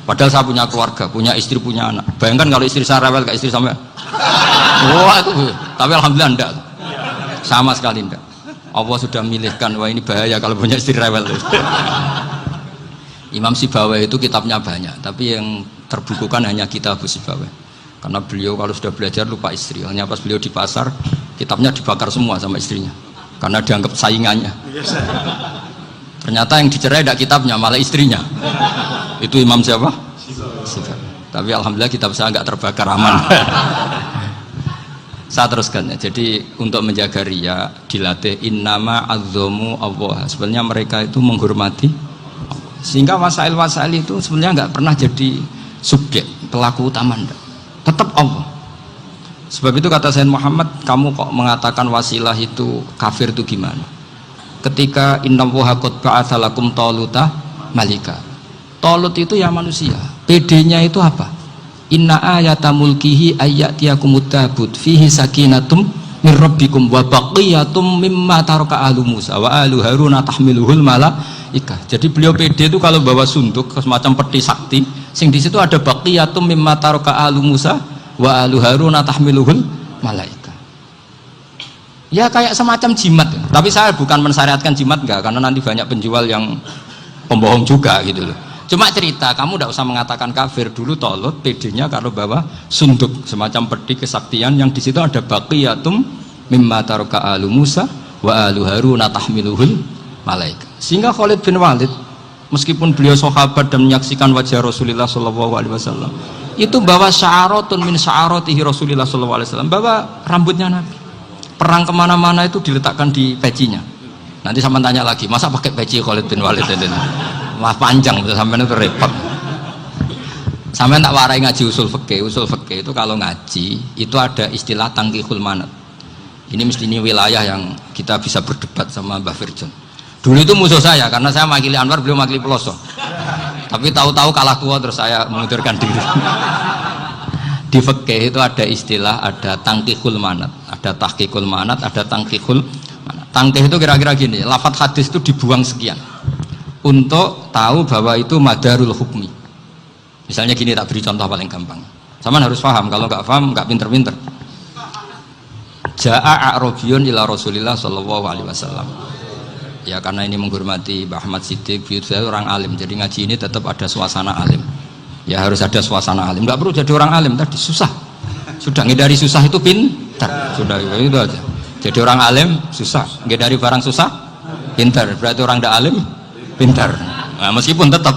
Padahal saya punya keluarga, punya istri, punya anak. Bayangkan kalau istri saya rewel kayak istri sampai. Wah itu, tapi alhamdulillah enggak. Sama sekali enggak. Allah sudah milihkan, wah ini bahaya kalau punya istri rewel. Imam Sibawai itu kitabnya banyak, tapi yang terbukukan hanya kitab Sibawai. Karena beliau kalau sudah belajar lupa istri. Hanya pas beliau di pasar, kitabnya dibakar semua sama istrinya. Karena dianggap saingannya. Ternyata yang dicerai tidak kitabnya, malah istrinya. Itu Imam siapa? Tapi alhamdulillah kitab saya nggak terbakar, aman. Saya teruskan ya. Jadi untuk menjaga ria dilatih innama azzamu Allah. Sebenarnya mereka itu menghormati Allah. Sehingga wasail-wasail itu sebenarnya nggak pernah jadi subjek pelaku utama, enggak. Tetap Allah. Sebab itu kata Sayyid Muhammad, kamu kok mengatakan wasilah itu kafir itu gimana? Ketika innallaha qad ba'atsa lakum taluta malika. Talut itu ya manusia. PD-nya itu apa? Inna ayata mulkihi ayyatiyakumut tabut fihi sakinatum mir rabbikum wa baqiyatum mimma taraka alu Musa wa alu Harun tahmiluhul malaikah. Jadi beliau PD itu kalau bawa sunduk semacam peti sakti, sing di situ ada baqiyatum mimma taraka alu Musa wa alu Harun tahmiluhul malaikah. Ya kayak semacam jimat. Tapi saya bukan mensyariatkan jimat enggak, karena nanti banyak penjual yang pembohong juga gitu loh. Cuma cerita, kamu tidak usah mengatakan kafir. Dulu Tolut PD-nya kalau bawa sunduk semacam peti kesaktian yang di situ ada baqiyatum mimma taraka alu Musa wa alu Harun tahmiluhul malaikah. Sehingga Khalid bin Walid meskipun beliau sahabat dan menyaksikan wajah Rasulullah Shallallahu Alaihi Wasallam, itu bawa sya'aratun min sya'aratihi Rasulullah Shallallahu Alaihi Wasallam, bawa rambutnya Nabi. Perang kemana-mana itu diletakkan di pecinya. Nanti sama tanya lagi, masa pakai peci Khalid bin Walid itu? Wah panjang, sampai itu repot. Sampai tak warai ngaji usul fikih. Usul fikih itu kalau ngaji itu ada istilah tangkihul manat. Ini mesti ini wilayah yang kita bisa berdebat sama Mbah Firjon. Dulu itu musuh saya karena saya makili Anwar, beliau makili Peloso. Tapi tahu-tahu kalah tua terus saya mengundurkan diri. Di fikih itu ada istilah, ada tangkihul manat, ada tahqiqul manat, ada tangkihul manat. Tangkih itu kira-kira gini, lafadz hadis itu dibuang sekian untuk tahu bahwa itu madarul hukmi. Misalnya gini, tak beri contoh paling gampang. Sama harus paham, kalau nggak paham nggak pinter-pinter. Ja'a a'rabiyun ila Rasulillah sallallahu alaihi wasallam. Ya karena ini menghormati Mbah Ahmad Siddiq, saya orang alim, jadi ngaji ini tetap ada suasana alim. Ya harus ada suasana alim. Nggak perlu jadi orang alim tadi susah. Sudah ngedari susah itu pintar. Sudah itu aja. Jadi orang alim susah, ngedari barang susah pintar. Berarti orang tidak alim pintar. Nah, meskipun tetap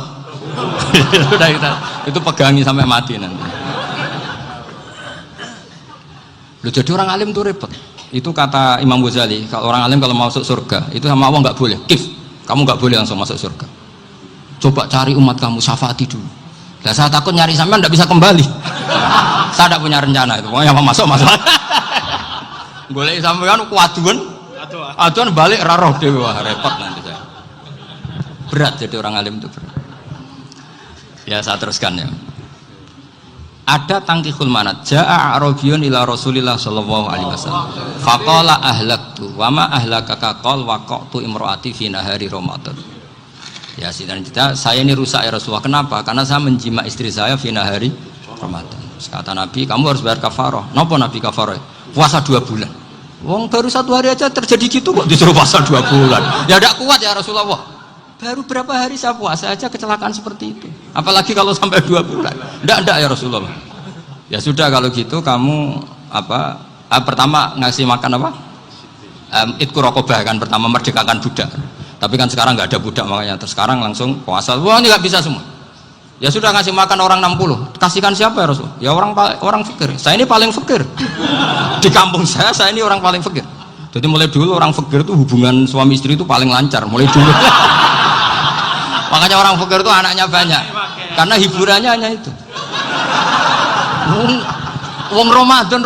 sudah itu pegangi sampai mati nanti. Loh, jadi orang alim itu repot. Itu kata Imam Ghazali, kalau orang alim kalau mau masuk surga itu sama Allah nggak boleh. Kif, kamu nggak boleh langsung masuk surga. Coba cari umat kamu, syafaati dulu. Nah, saya takut nyari sampean nggak bisa kembali. Saya tidak punya rencana itu. Pokoknya mau masuk. Boleh sampean kuaduan, aduan balik raroh dewi, wah repot nanti saya. Berat jadi orang alim itu berat. Ya saya teruskan ya. Ada tangkihul manat. Ja'a a'rabiyun ila Rasulillah sallallahu alaihi wasallam. Faqala ahlaktu wa ma ahlakaka qal waqa'tu imraati fi nahari Ramadan. Ya sidang kita, saya ini rusak ya Rasulullah. Kenapa? Karena saya menjima istri saya fi nahari Ramadan. Kata Nabi, kamu harus bayar kafarah. Napa Nabi kafarah? Puasa 2 bulan. Wong baru 1 hari aja terjadi gitu kok disuruh puasa 2 bulan. Ya tidak kuat ya Rasulullah. Baru berapa hari saya puasa aja kecelakaan seperti itu, apalagi kalau sampai 2 bulan. Enggak ya Rasulullah. Ya sudah kalau gitu kamu pertama ngasih makan apa? Itku rokobah kan, pertama merdekakan budak. Tapi kan sekarang nggak ada budak, makanya terus sekarang langsung puasa. Wah ini nggak bisa semua. Ya sudah ngasih makan orang 60. Kasihkan siapa ya Rasul? Ya orang fakir. Saya ini paling fakir. Di kampung saya ini orang paling fakir. Jadi mulai dulu orang fakir itu hubungan suami istri itu paling lancar mulai dulu. Makanya orang fakir itu anaknya banyak karena hiburannya hanya itu. Wong Ramadan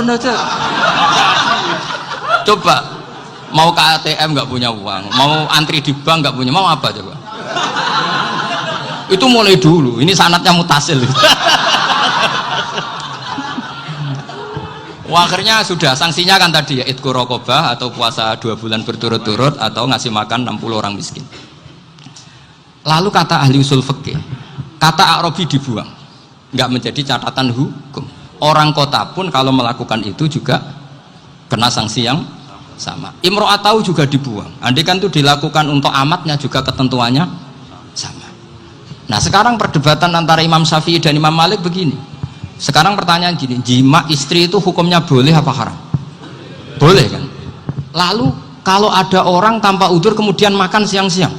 aja. Coba mau ke ATM nggak punya uang, mau antri di bank nggak punya, mau apa coba? Itu mulai dulu. Ini sanatnya mutasil. Wah, akhirnya sudah sanksinya kan tadi ya, itqu raqabah atau puasa 2 bulan berturut-turut atau ngasih makan 60 orang miskin. Lalu kata ahli usul fikih, kata a'rabi dibuang, nggak menjadi catatan hukum. Orang kota pun kalau melakukan itu juga kena sanksi yang sama. Imro'atau juga dibuang. Andai kan itu dilakukan untuk amatnya juga ketentuannya sama. Nah sekarang perdebatan antara Imam Syafi'i dan Imam Malik begini. Sekarang pertanyaan gini, jima istri itu hukumnya boleh apa haram? Boleh kan? Lalu kalau ada orang tanpa udzur kemudian makan siang-siang,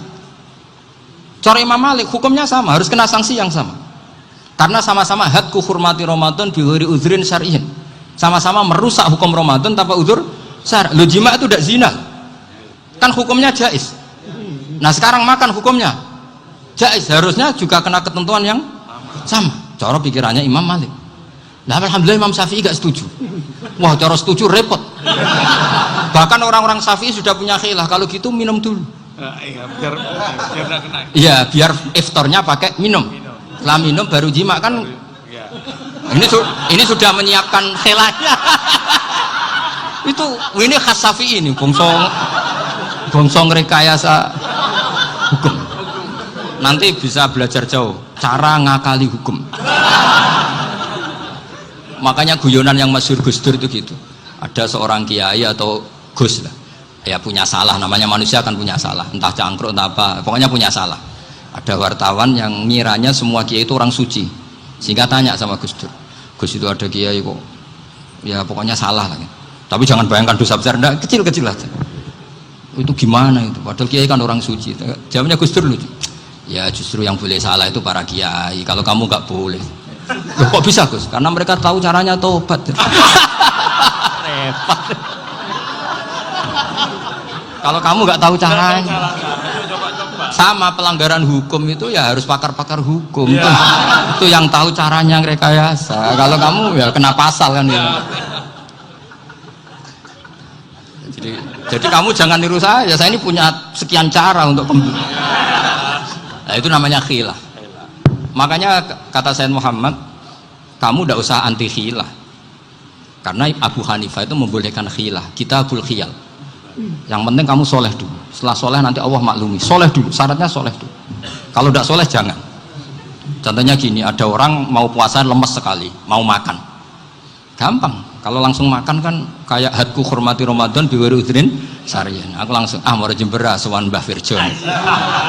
cara Imam Malik hukumnya sama, harus kena sanksi yang sama. Karena sama-sama hadku hurmati Ramadan bi ghairi udzrin syar'iyyin. Sama-sama merusak hukum Ramadan tanpa udzur syar'i. Lo jima itu tidak zina. Kan hukumnya jaiz. Nah, sekarang makan hukumnya jaiz, harusnya juga kena ketentuan yang sama. Cara pikirannya Imam Malik. Nah, alhamdulillah Imam Syafi'i gak setuju. Wah, cara setuju repot. Bahkan orang-orang Syafi'i sudah punya khilaf, kalau gitu minum dulu. Iya, biar iftarnya pakai minum. Setelah minum baru jima kan. Ini sudah menyiapkan khilafnya. Ini khas Syafi'i ini, bongsong rekayasa hukum. Nanti bisa belajar jauh cara ngakali hukum. Makanya guyonan yang masyhur Gus Dur itu gitu. Ada seorang kiai atau Gus lah, ya punya salah, namanya manusia kan punya salah, entah cangkruk entah apa, pokoknya punya salah. Ada wartawan yang ngiranya semua kiai itu orang suci, sehingga tanya sama Gus Dur, Gus itu ada kiai kok ya pokoknya salah lah, tapi jangan bayangkan dosa besar, enggak, kecil-kecil aja. Itu gimana itu, padahal kiai kan orang suci. Jawabnya Gus Dur lucu, Ya justru yang boleh salah itu para kiai. Kalau kamu nggak boleh. Loh, kok bisa Gus? Karena mereka tahu caranya tobat. Repot. Kalau kamu nggak tahu caranya, sama pelanggaran hukum itu ya harus pakar-pakar hukum. Itu yang tahu caranya rekayasa. Kalau kamu ya kena pasal kan ya. Jadi kamu jangan niru saya. Saya ini punya sekian cara untuk nah, itu namanya khilah. Makanya kata Sayyid Muhammad, kamu tidak usah anti khilah. Karena Abu Hanifah itu membolehkan khilah. Kitabul khiyal. Yang penting kamu soleh dulu. Setelah soleh nanti Allah maklumi. Soleh dulu, syaratnya soleh dulu. Kalau tidak soleh jangan. Contohnya gini, ada orang mau puasa lemes sekali, mau makan. Gampang. Kalau langsung makan kan kayak hadku hormati Ramadan biwiri udrin sarian. Aku langsung mau jembera sowan Mbah Firjon.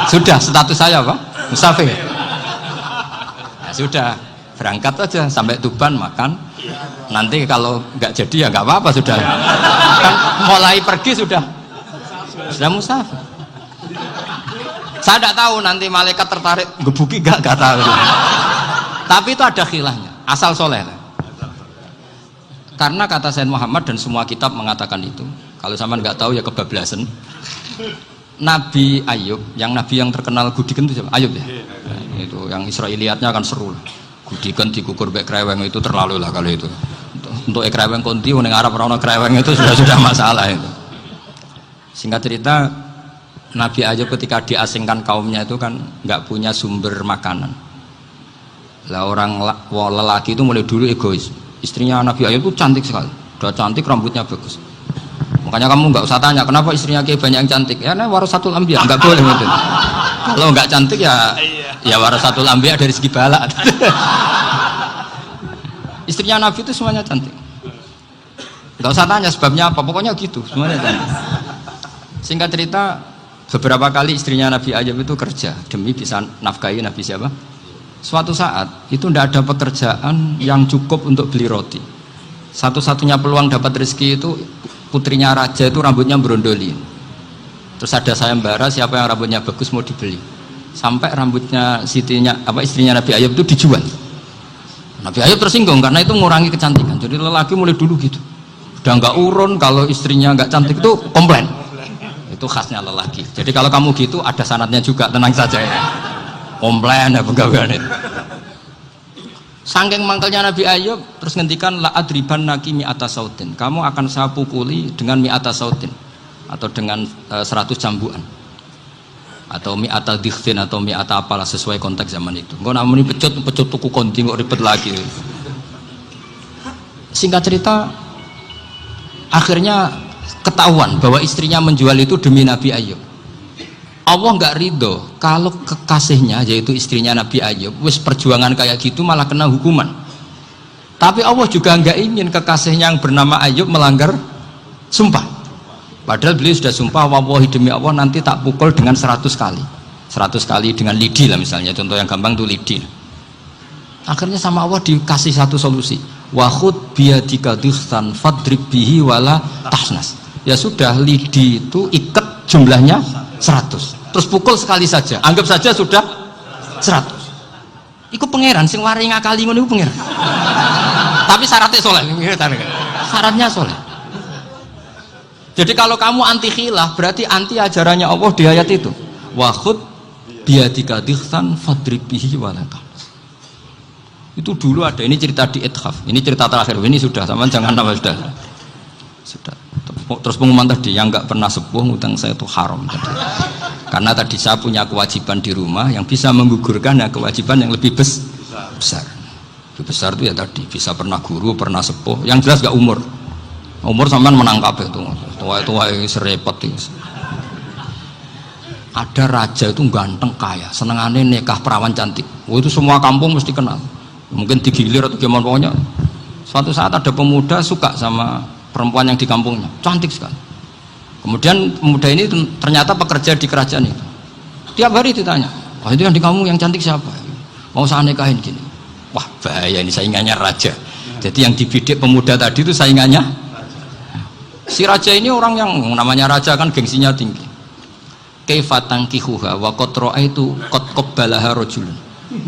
Sudah status saya apa? Musafir. Ya sudah, berangkat aja sampai Tuban makan. Nanti kalau nggak jadi ya nggak apa-apa sudah. Kan mulai pergi sudah musafir. Saya tidak tahu nanti malaikat tertarik gebuki nggak tahu. Tapi itu ada khilahnya. Asal soleh. Karena kata Sayyid Muhammad dan semua kitab mengatakan itu. Kalau sama nggak tahu ya kebablasan. Nabi Ayub, nabi yang terkenal Gudiken itu siapa? Ayub ya. Nah, itu yang Israiliyatnya akan seru. Gudiken dikukur bek kreweng itu terlalu lah kalau itu. Untuk kreweng konti ning Arab ora ono kreweng itu sudah masalah itu. Singkat cerita, Nabi Ayub ketika diasingkan kaumnya itu kan nggak punya sumber makanan. Lah orang lelaki itu mulai dulu egois. Istrinya Nabi Ayub itu cantik sekali, udah cantik, rambutnya bagus. Makanya kamu nggak usah tanya kenapa istrinya kayak banyak yang cantik. Ya, warasatul anbiya, nggak boleh gitu. Kalau nggak cantik ya warasatul anbiya dari segi balak. Istrinya Nabi itu semuanya cantik. Nggak usah tanya sebabnya apa, pokoknya gitu, semuanya cantik. Singkat cerita, beberapa kali istrinya Nabi Ayub itu kerja demi bisa nafkahi Nabi siapa? Suatu saat itu tidak ada pekerjaan yang cukup untuk beli roti. Satu-satunya peluang dapat rezeki itu putrinya raja itu rambutnya berondolin. Terus ada sayembara siapa yang rambutnya bagus mau dibeli. Sampai rambutnya istrinya Nabi Ayub itu dijual. Nabi Ayub tersinggung karena itu mengurangi kecantikan. Jadi lelaki mulai dulu gitu. Udah nggak urun kalau istrinya nggak cantik itu komplain. Itu khasnya lelaki. Jadi kalau kamu gitu ada sanadnya juga, tenang saja ya. Komplain ya pegawaian itu. Saking mangkelnya Nabi Ayub terus ngendikan la adriban naki mi'ata sautin. Kamu akan saya pukuli dengan mi'ata sautin atau dengan 100 cambukan. Atau mi'ata dikhtin atau mi'ata apalah sesuai konteks zaman itu. Engko namanya pecut tuku konti kok ribet lagi. Singkat cerita akhirnya ketahuan bahwa istrinya menjual itu demi Nabi Ayub. Allah nggak ridho kalau kekasihnya yaitu istrinya Nabi Ayub wis perjuangan kayak gitu malah kena hukuman. Tapi Allah juga nggak ingin kekasihnya yang bernama Ayub melanggar sumpah. Padahal beliau sudah sumpah, wallahi demi Allah nanti tak pukul dengan 100 kali. 100 kali dengan lidi lah misalnya, contoh yang gampang tuh lidi. Akhirnya sama Allah dikasih satu solusi. Wa khud biyadika dukhtan fadrib bihi wala tahnas. Ya sudah, lidi itu ikat jumlahnya 100. Terus pukul sekali saja, anggap saja sudah 100. Iku pangeran sing wari ngakali ngono iku pangeran. Tapi syaratnya soleh, syaratnya soleh. Jadi kalau kamu anti khilaf berarti anti ajarannya Allah di ayat itu. Wa khud biyadika dikhtan fadrib bihi wala tahnas. Itu dulu ada, ini cerita di Ithaf, ini cerita terakhir, ini sudah, sama jangan nama sudah. Terus pengumuman tadi yang nggak pernah sepuh ngutang saya itu haram tadi. Karena tadi saya punya kewajiban di rumah yang bisa menggugurkan ya kewajiban yang lebih besar. Lebih besar itu ya tadi bisa pernah guru, pernah sepuh. Yang jelas nggak umur. Umur sampean menang kabeh itu. Tua serepot itu. Ada raja itu ganteng kaya, senengane nikah perawan cantik. Oh, itu semua kampung mesti kenal. Mungkin digilir atau gimana pokoknya. Suatu saat ada pemuda suka sama perempuan yang di kampungnya, cantik sekali. Kemudian pemuda ini ternyata pekerja di kerajaan itu. Tiap hari ditanya, "Oh, itu yang di kampung yang cantik siapa? Mau saya nikahin gini." Wah, bahaya ini, saingannya raja. Jadi yang dibidik pemuda tadi itu saingannya. Si raja ini orang yang namanya raja kan gengsinya tinggi. Kaifa tankihuha wa qad ra'aitu qad qabbalaha rajulun.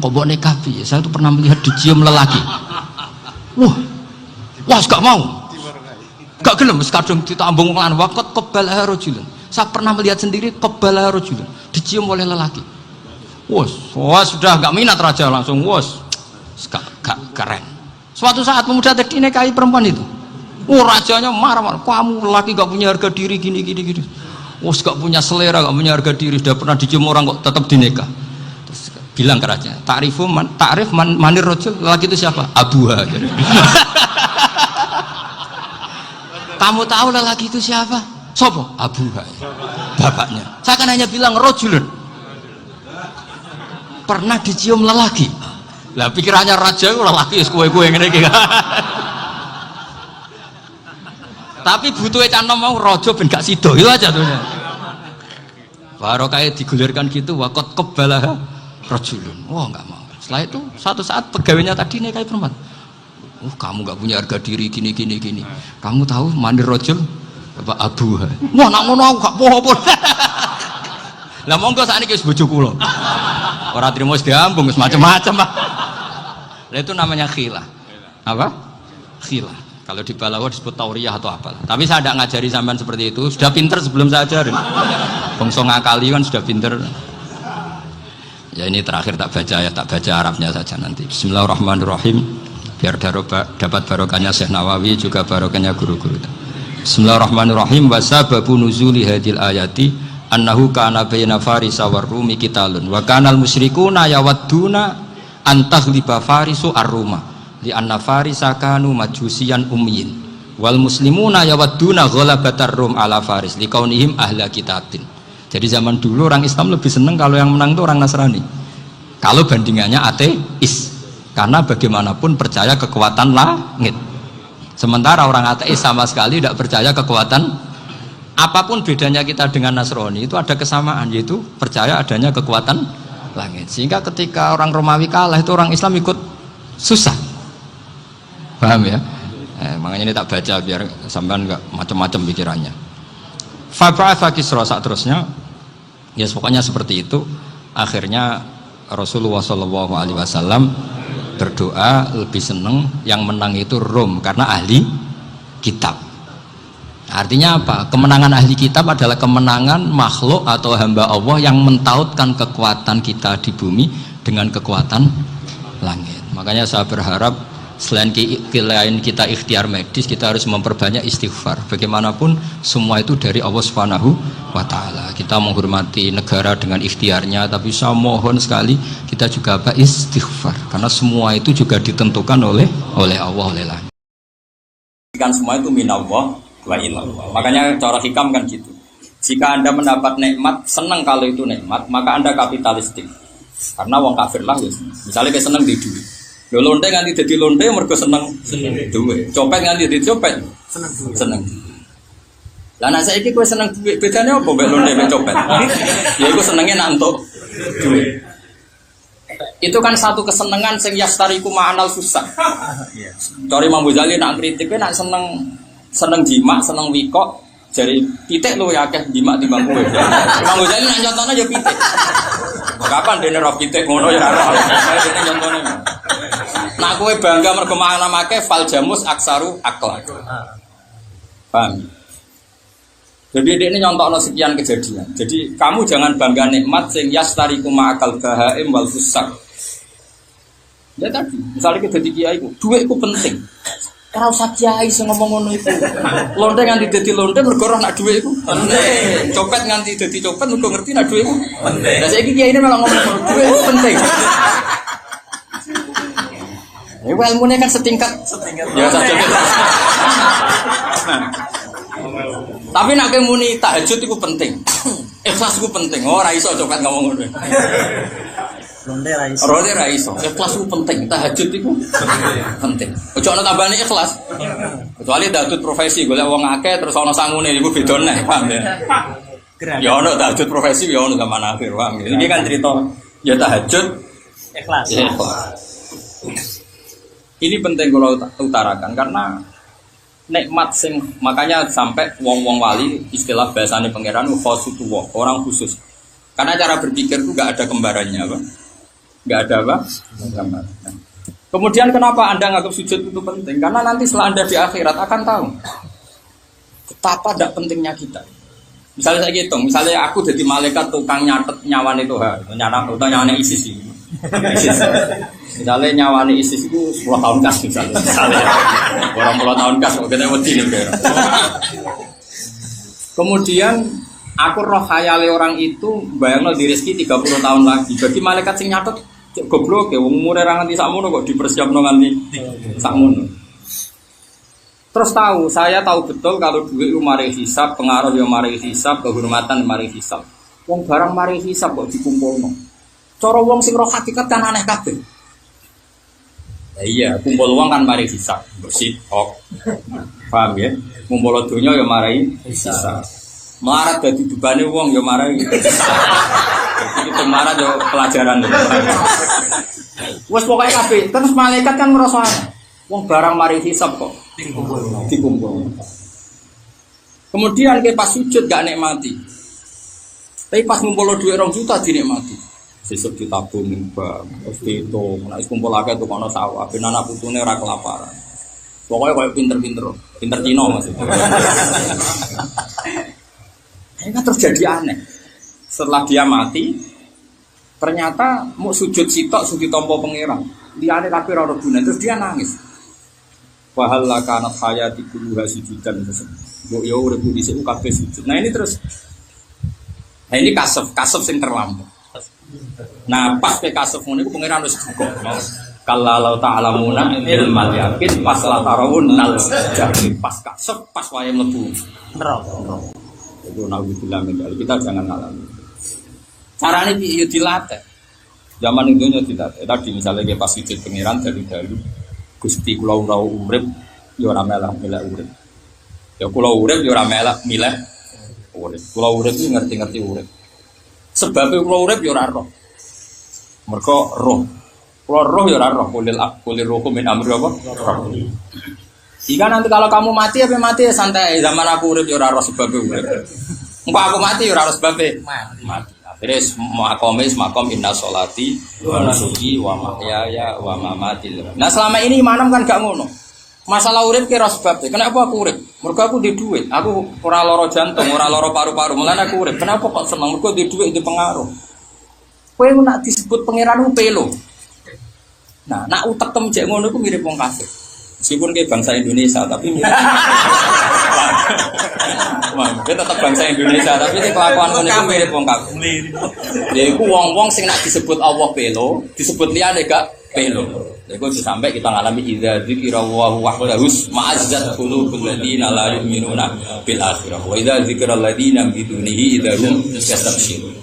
Kok mbok nikah piye? Saya tuh pernah melihat dicium lelaki. Wah, gak mau. Gak gelem kadung ditambung lan waqat qabbalaha rajulun. Saya pernah melihat sendiri qabbalaha rajulun, dicium oleh lelaki. Wah, sudah gak minat raja langsung gak keren. Suatu saat pemuda tadi nikahi perempuan itu. Rajanya marah-marah, kamu lelaki gak punya harga diri gini. Gak punya selera, gak punya harga diri, sudah pernah dicium orang kok tetap dinikah. Terus bilang ke raja, ta'rif manir rajul, lelaki itu siapa? Abuha. Kamu tahu lelaki itu siapa? Sopo? Abuha. Bapaknya. Saya kan hanya bilang rajulun. Pernah dicium lelaki. Lah pikirannya raja lelaki kue-kue ngene iki. Tapi butuhnya canom mau rojo ben gak sido itu aja tuhnya. Baru kayak digulirkan gitu wakot qabbalaha rajulun. Wah nggak mau. Setelah itu satu saat pegawainya tadi nikahi perempuan. Kamu gak punya harga diri gini. Kamu tahu mandir rajul apa abuha. Wah nak ngono aku gak apa-apa. Lah monggo sakniki wis bojo kula. Ora trimo wis diambung wis macam-macam. Lah itu namanya khilah. Apa? Khilah. Kalau di Balawa disebut tauriyah atau apa. Tapi saya tidak ngajari sampean seperti itu. Sudah pinter sebelum saya ajarin. Bangsa ngakali kan sudah pinter. Ya ini terakhir tak baca Arabnya saja nanti. Bismillahirrahmanirrahim. Biar dapat barokahnya Syekh Nawawi juga barokahnya guru-guru. Bismillahirrahmanirrahim. Wasababu nuzuli hadil ayati annahu kana baina farisa war rumi qitalun wa kanal musyrikuna yawadduna antaghliba farisu ar-ruma li anna farisa kanu majusiyan ummiyin wal muslimuna yawadduna ghalabatar rum ala faris liqaunihim ahla kitabin. Jadi zaman dulu orang Islam lebih senang kalau yang menang itu orang Nasrani. Kalau bandingannya ateis. Karena bagaimanapun percaya kekuatan langit. Sementara orang ateis sama sekali tidak percaya kekuatan. Apapun bedanya kita dengan Nasrani itu ada kesamaan, yaitu percaya adanya kekuatan langit. Sehingga ketika orang Romawi kalah itu orang Islam ikut susah. Paham ya? Makanya ini tak baca biar sampean nggak macam-macam pikirannya. Fab'atha Kisra saat terusnya, ya pokoknya seperti itu. Akhirnya Rasulullah SAW berdoa lebih seneng yang menang itu Rom karena ahli kitab. Artinya apa? Kemenangan ahli kitab adalah kemenangan makhluk atau hamba Allah yang mentautkan kekuatan kita di bumi dengan kekuatan langit. Makanya saya berharap selain kita ikhtiar medis, kita harus memperbanyak istighfar. Bagaimanapun semua itu dari Allah Subhanahu wa Ta'ala. Kita menghormati negara dengan ikhtiarnya, tapi saya mohon sekali kita juga istighfar, karena semua itu juga ditentukan oleh Allah, oleh langit. Kan semua itu minallah wa ilallah. Makanya cara hikam kan gitu. Jika Anda mendapat nikmat, senang kalau itu nikmat, maka Anda kapitalistik. Karena wong kafir lah, misalnya kayak senang di duit. Lonte nganti dadi lonte mergo seneng duit. Copet nganti dadi copet seneng. Lah nek saiki kowe seneng duit, bedane apa mbek lonte mbek copet? Ya iku senenge nak entuk duit. Itu kan satu kesenangan sing yastariku ma'anal susah. Cari Imam Ghazali nak kritik kowe nak seneng jima, seneng wikok, jari pitik luwih akeh jima timbang kowe. Imam Ghazali nak contohnya ya pitik. Kapan dene roh pitik ngono ya ora. Saya dene contohnya. Nah kowe bangga mergo make fal jamus aksaru akhlak. Paham? Jadi ini nyontokno sekian kejadian. Jadi kamu jangan bangga nikmat sing yastariku ma'akal bahaim wal fusak. Ya tadi, misalnya kita dadi kiai ku, duitku penting. Ora usah kiai sing ngomong ngono iku. Lonte nganti dadi lonte mergo ora nak duit iku. Penting. Copet nganti dadi copet mergo ngerti nak duit iku. Penting. Lah saiki kiai ini malah ngomong duit iku penting. Ilmunya kan setingkat. Ya saja. Tapi nak muni tahajud itu penting. Ikhlas itu penting. Oh, ra iso copet ngomong ngono. Ronde ra iso. Ikhlas itu penting. Tahajud itu penting. Ojo ana tambahane ikhlas. Kecuali datut profesi golek wong akeh terus ana sangune iku beda neh, paham ya. Ya ono tahajud profesi ya ono zaman akhir, paham. Ini kan cerita ya tahajud ikhlas. Ini penting kalau utarakan karena nikmat sing makanya sampai wong-wong wali istilah bahasane pangeran khosutullah, orang khusus. Karena cara berpikir itu nggak ada kembarannya apa? Nggak ada apa? Gambar. Nah. Kemudian kenapa Anda nganggap sujud itu penting? Karena nanti setelah Anda di akhirat akan tahu betapa tidak pentingnya kita. Misalnya saya hitung, misalnya aku jadi malaikat tukang nyatet nyawane Tuhan, nyawane ISIS ini. Misalnya nyawane ISIS itu 10 tahun kas misalnya. Orang 10 tahun kas, kita wedi nih. Kemudian aku roh khayale orang itu bayangno di rezeki 30 tahun lagi. Bagi malaikat sing nyatet goblok ya umure ra nganti sakmono kok dipersiapno nganti sakmono. Terus saya tahu betul kalau duit mari hisab, pengaruh yo mari hisab, kehormatan mari hisab. Wong barang mari hisab kok dikumpulno. Cara wong sing roh hakikat kan aneh kabeh. Ya iya, kumpul uang kan mari hisab, bersih kok. Paham ya? Kumpul donya yo mari hisab. Melarat dadi bebane wong yo mari. Itu marah yo pelajaran. Wes pokoke kabeh, terus malaikat kan ngrasa wong barang mari hisab kok dikumpul. Kemudian ke pas sujud gak nikmati. Tapi pas ngumpul duit 2 juta dinikmati. Sesuk ditabung ning bank, terus diitung, nek kumpul akeh tuh kono sawah, ben anak putune ora kelaparan. Pokoknya kayak pinter-pinter Cina maksudnya. Ini kan terjadi aneh. Setelah dia mati, ternyata mau sujud sitok sujud tompo pangeran. Dia ada tapi ora guna, terus dia nangis. Wahal lakanat hayati kulluha sujudan tersebut. Yo urip dhisik kabeh sujud. Nah ini terus. Nah ini kasef sing terlambat. Nah pas pe kasef ngono iku pangeran wis buka. Kalau ta'lamuna ilmal yakin pas la tarawun nal jadi pas kasef pas wae mlebu neraka. Itu naudzubillah min dzalik. Kita jangan ngalami. Carane piye yo dilatih. Zaman itu dilatih. Tadi misalnya ke pas sujud pangeran dari dulu Gusti kula ora urip ya ora melak urip. Ya kula urip ya ora melak milih urip. Kula urip iki ngerti-ngerti urip. Sebab kula urip ya ora roh. Mergo roh. Kula roh ya ora roh. Kulir roh min amri apa? Roh. Jika nanti kalau kamu mati apa mati ya santai. Zaman aku urip ya ora roh sebab urip. Engko aku mati ya ora roh sebab mati. Terus makom inna sholati wa nusuki wa mahyaya wa mamati. Nah selama ini imanem kan gak ngono. Masalah urip kira sebab. Kenapa aku urip? Mergo aku di duit. Aku ora lara jantung, ora lara paru-paru. Mulane aku urip. Kenapa kok seneng? Mergo di duit di pengaruh. Kowe nak disebut pangeran pelo. Nah, nak utek tem jek ngono iku mirip wong kafir. Meskipun ke bangsa Indonesia tapi mirip. Kita tetap bangsa Indonesia tapi ini kelakuan ngono mirip wong kafir. Ya iku wong-wong sing nak disebut Allah pelo, disebut liyane gak pelo. Lha iku sampai kita ngalami idza dzikra wa wahdahu ma'azzat qulubul ladina la yu'minuna bil akhirah wa idza dzikra alladina bidunihi idahum yastabshirun.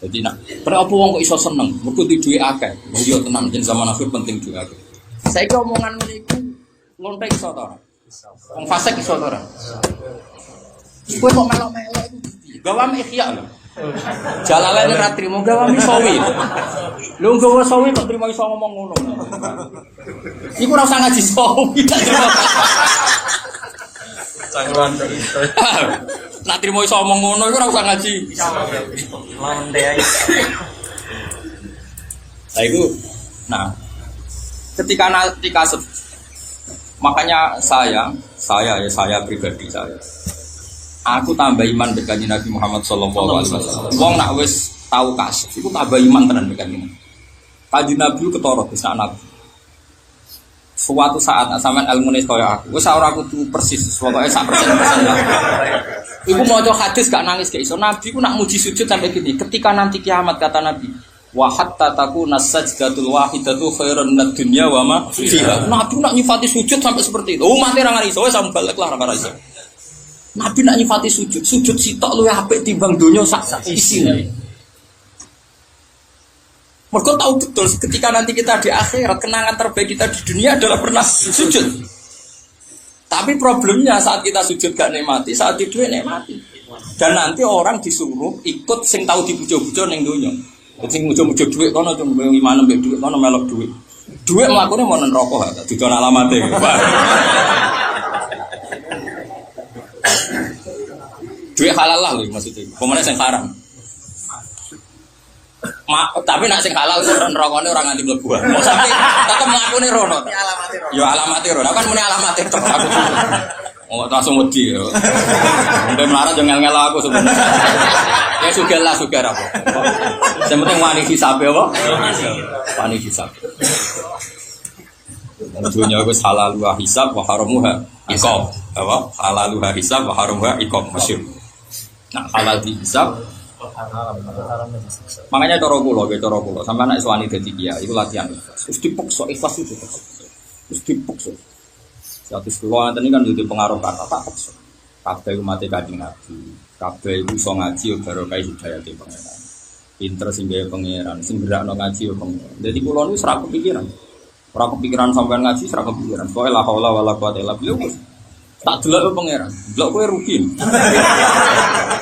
Jadi nak, kenapa wong kok iso seneng? Mergo di duwe akeh. Yo tenan jen zaman akhir penting duwe akeh. Saiki omongan ngene iku lontek iso ta ora? Wong fasik iso ta ora? Kowe kok melok-melok iku gawam ikhya lho. Jalalane ra trimo gawam sawi. Lho gawa sawi kok trimo iso ngomong ngono. Iku ora usah ngaji sawi. Cangguan itu. Nak trimo iso ngomong ngono iku ora usah ngaji. Lawan dhewe. Lah iku ketika makanya saya pribadi aku tambah iman dengan Nabi Muhammad sallallahu alaihi wasallam. Wong nak wis tahu kasih, iku tambah iman tenan dengan ini. Kanjeng Nabi ketara bisa Nabi. Suatu saat sampean ilmune kaya aku, wis ora kudu persis, pokoke sak persen. Iku maca hadis gak nangis gak iso. Nabi ku nak muji sujud sampai gini. Ketika nanti kiamat kata Nabi, wa hatta takuna sajdatul wahidatu khairan minad dunya wa ma fiha. Nabi nak nyifati sujud sampai seperti itu. Umat ora ngari iso wis sambalek lah ora iso. Nabi nak nyifati sujud sitok luwih apik timbang donya sak isine. Mergo tahu betul ketika nanti kita di akhirat kenangan terbaik kita di dunia adalah pernah sujud. Tapi problemnya saat kita sujud gak nikmati, saat tidur nikmati. Dan nanti orang disuruh ikut sing tahu dibujo-bujo ning donya. Sing mujo-mujo dhuwit kono cuma gimana mbek dhuwit kono melok dhuwit. Dhuwit mlakune mau nang rokok didono alamate. Dhuwit halal lah lho maksudnya. Pemene sing haram. Tapi nak sing halal neraka ora nganti mlebu. Mau sampe tetep mlakune rono. Ya alamate rono. Kan muni alamate tok aku. Oh, langsung wedi ya. Sampai melarat jangan ngel aku sebenarnya. Ya sugar apa. Yang penting wani hisabe apa? Wani hisab. Dunia itu halaluha hisab wa haramuha iqab. Apa? Halaluha hisab wa haramuha iqab masyhur. Nah, halal di hisab. Makanya cara kula sampai anak suami dadi kiai iku latihan ikhlas. Wis dipaksa ikhlas itu. Wis dipaksa. Satu sekolah nanti kan jadi pengaruh kata tak paksa. Kabeh iku mati Kanjeng Nabi. Kabeh iku iso ngaji baru kae hidayat pangeran. Pinter sing gawe pangeran, sing gerakno ngaji yo pangeran. Dadi kula niku ora kepikiran. Ora kepikiran sampean ngaji ora kepikiran. Pokoke la haula wala quwata illa billah. Tak delok pangeran. Delok kowe rugi.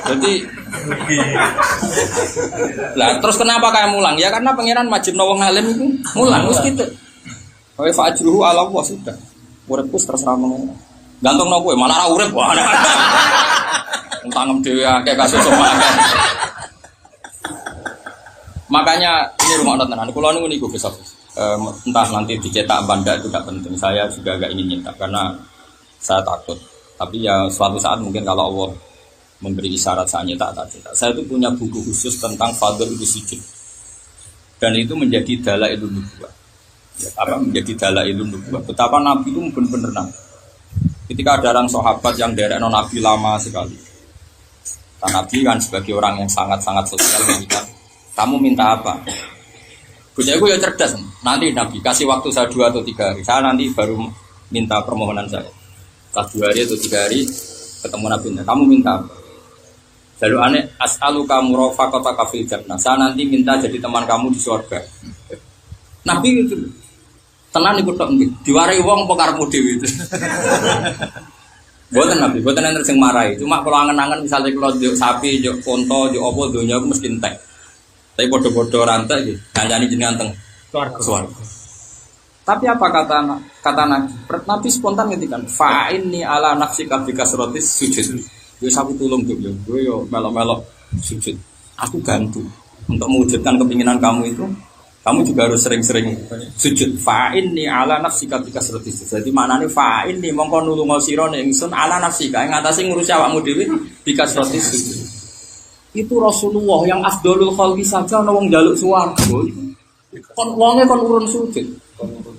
Jadi lah terus kenapa kayak mulang? Ya karena pangeran wajibno wong alim iku mulang wis gitu. Kowe fa'ajruhu ala Allah sudah. Uripku terserah mengen. Gantung no kowe, malah ora urip wae. Tangem dhewe akeh kasus akeh. Makanya ini rumah tenan. Kula niku besok. Entah nanti dicetak banda itu tidak penting. Saya juga agak ingin nyetak karena saya takut. Tapi ya suatu saat mungkin kalau Allah memberi isyarat saya nyetak tak cetak. Saya itu punya buku khusus tentang fadl itu sujud. Dan itu menjadi dalailun nubuwah. Ya, menjadi dalailun nubuwah. Betapa Nabi itu benar-benar Nabi. Ketika ada orang sahabat yang derek Nabi lama sekali. Karena Nabi kan sebagai orang yang sangat-sangat sosial ketika kamu minta apa? Gue ya cerdas. Nanti Nabi kasih waktu saya 2 atau 3 hari. Saya nanti baru minta permohonan saya. Setelah 2 hari atau 3 hari ketemu Nabi. Kamu minta apa? Lalu aneh as'aluka murafaqataka fil jannah. Saya nanti minta jadi teman kamu di surga. Nabi itu tenan iku tok nggih. Diwarai wong apa karepmu dhewe itu. Mboten Nabi, mboten enten sing marahi. Cuma kalau angen-angen misalnya kalau njuk sapi, njuk unta, njuk apa donya aku mesti entek. Tapi padha-padha rantek iki, kancane jenengan teng swarga. Tapi apa kata Nabi? Nabi spontan ngendikan, fa'inni ala nafsika bi kasratis sujud. Yo aku tulung yo, gue yo melok-melok sujud. Aku bantu untuk mewujudkan keinginan kamu itu. Kamu juga harus sering-sering sujud. Fa'inni ala nafsika bi kasratis sujud. Jadi maknane fa'inni mongko nulunga sira ning ingsun ala nafsika ing atase ngurusi awakmu dhewe bi kasratis sujud. Itu Rasulullah yang afdalul khalqi saja ana wong njaluk swarga. Kon wonge kon urun sujud.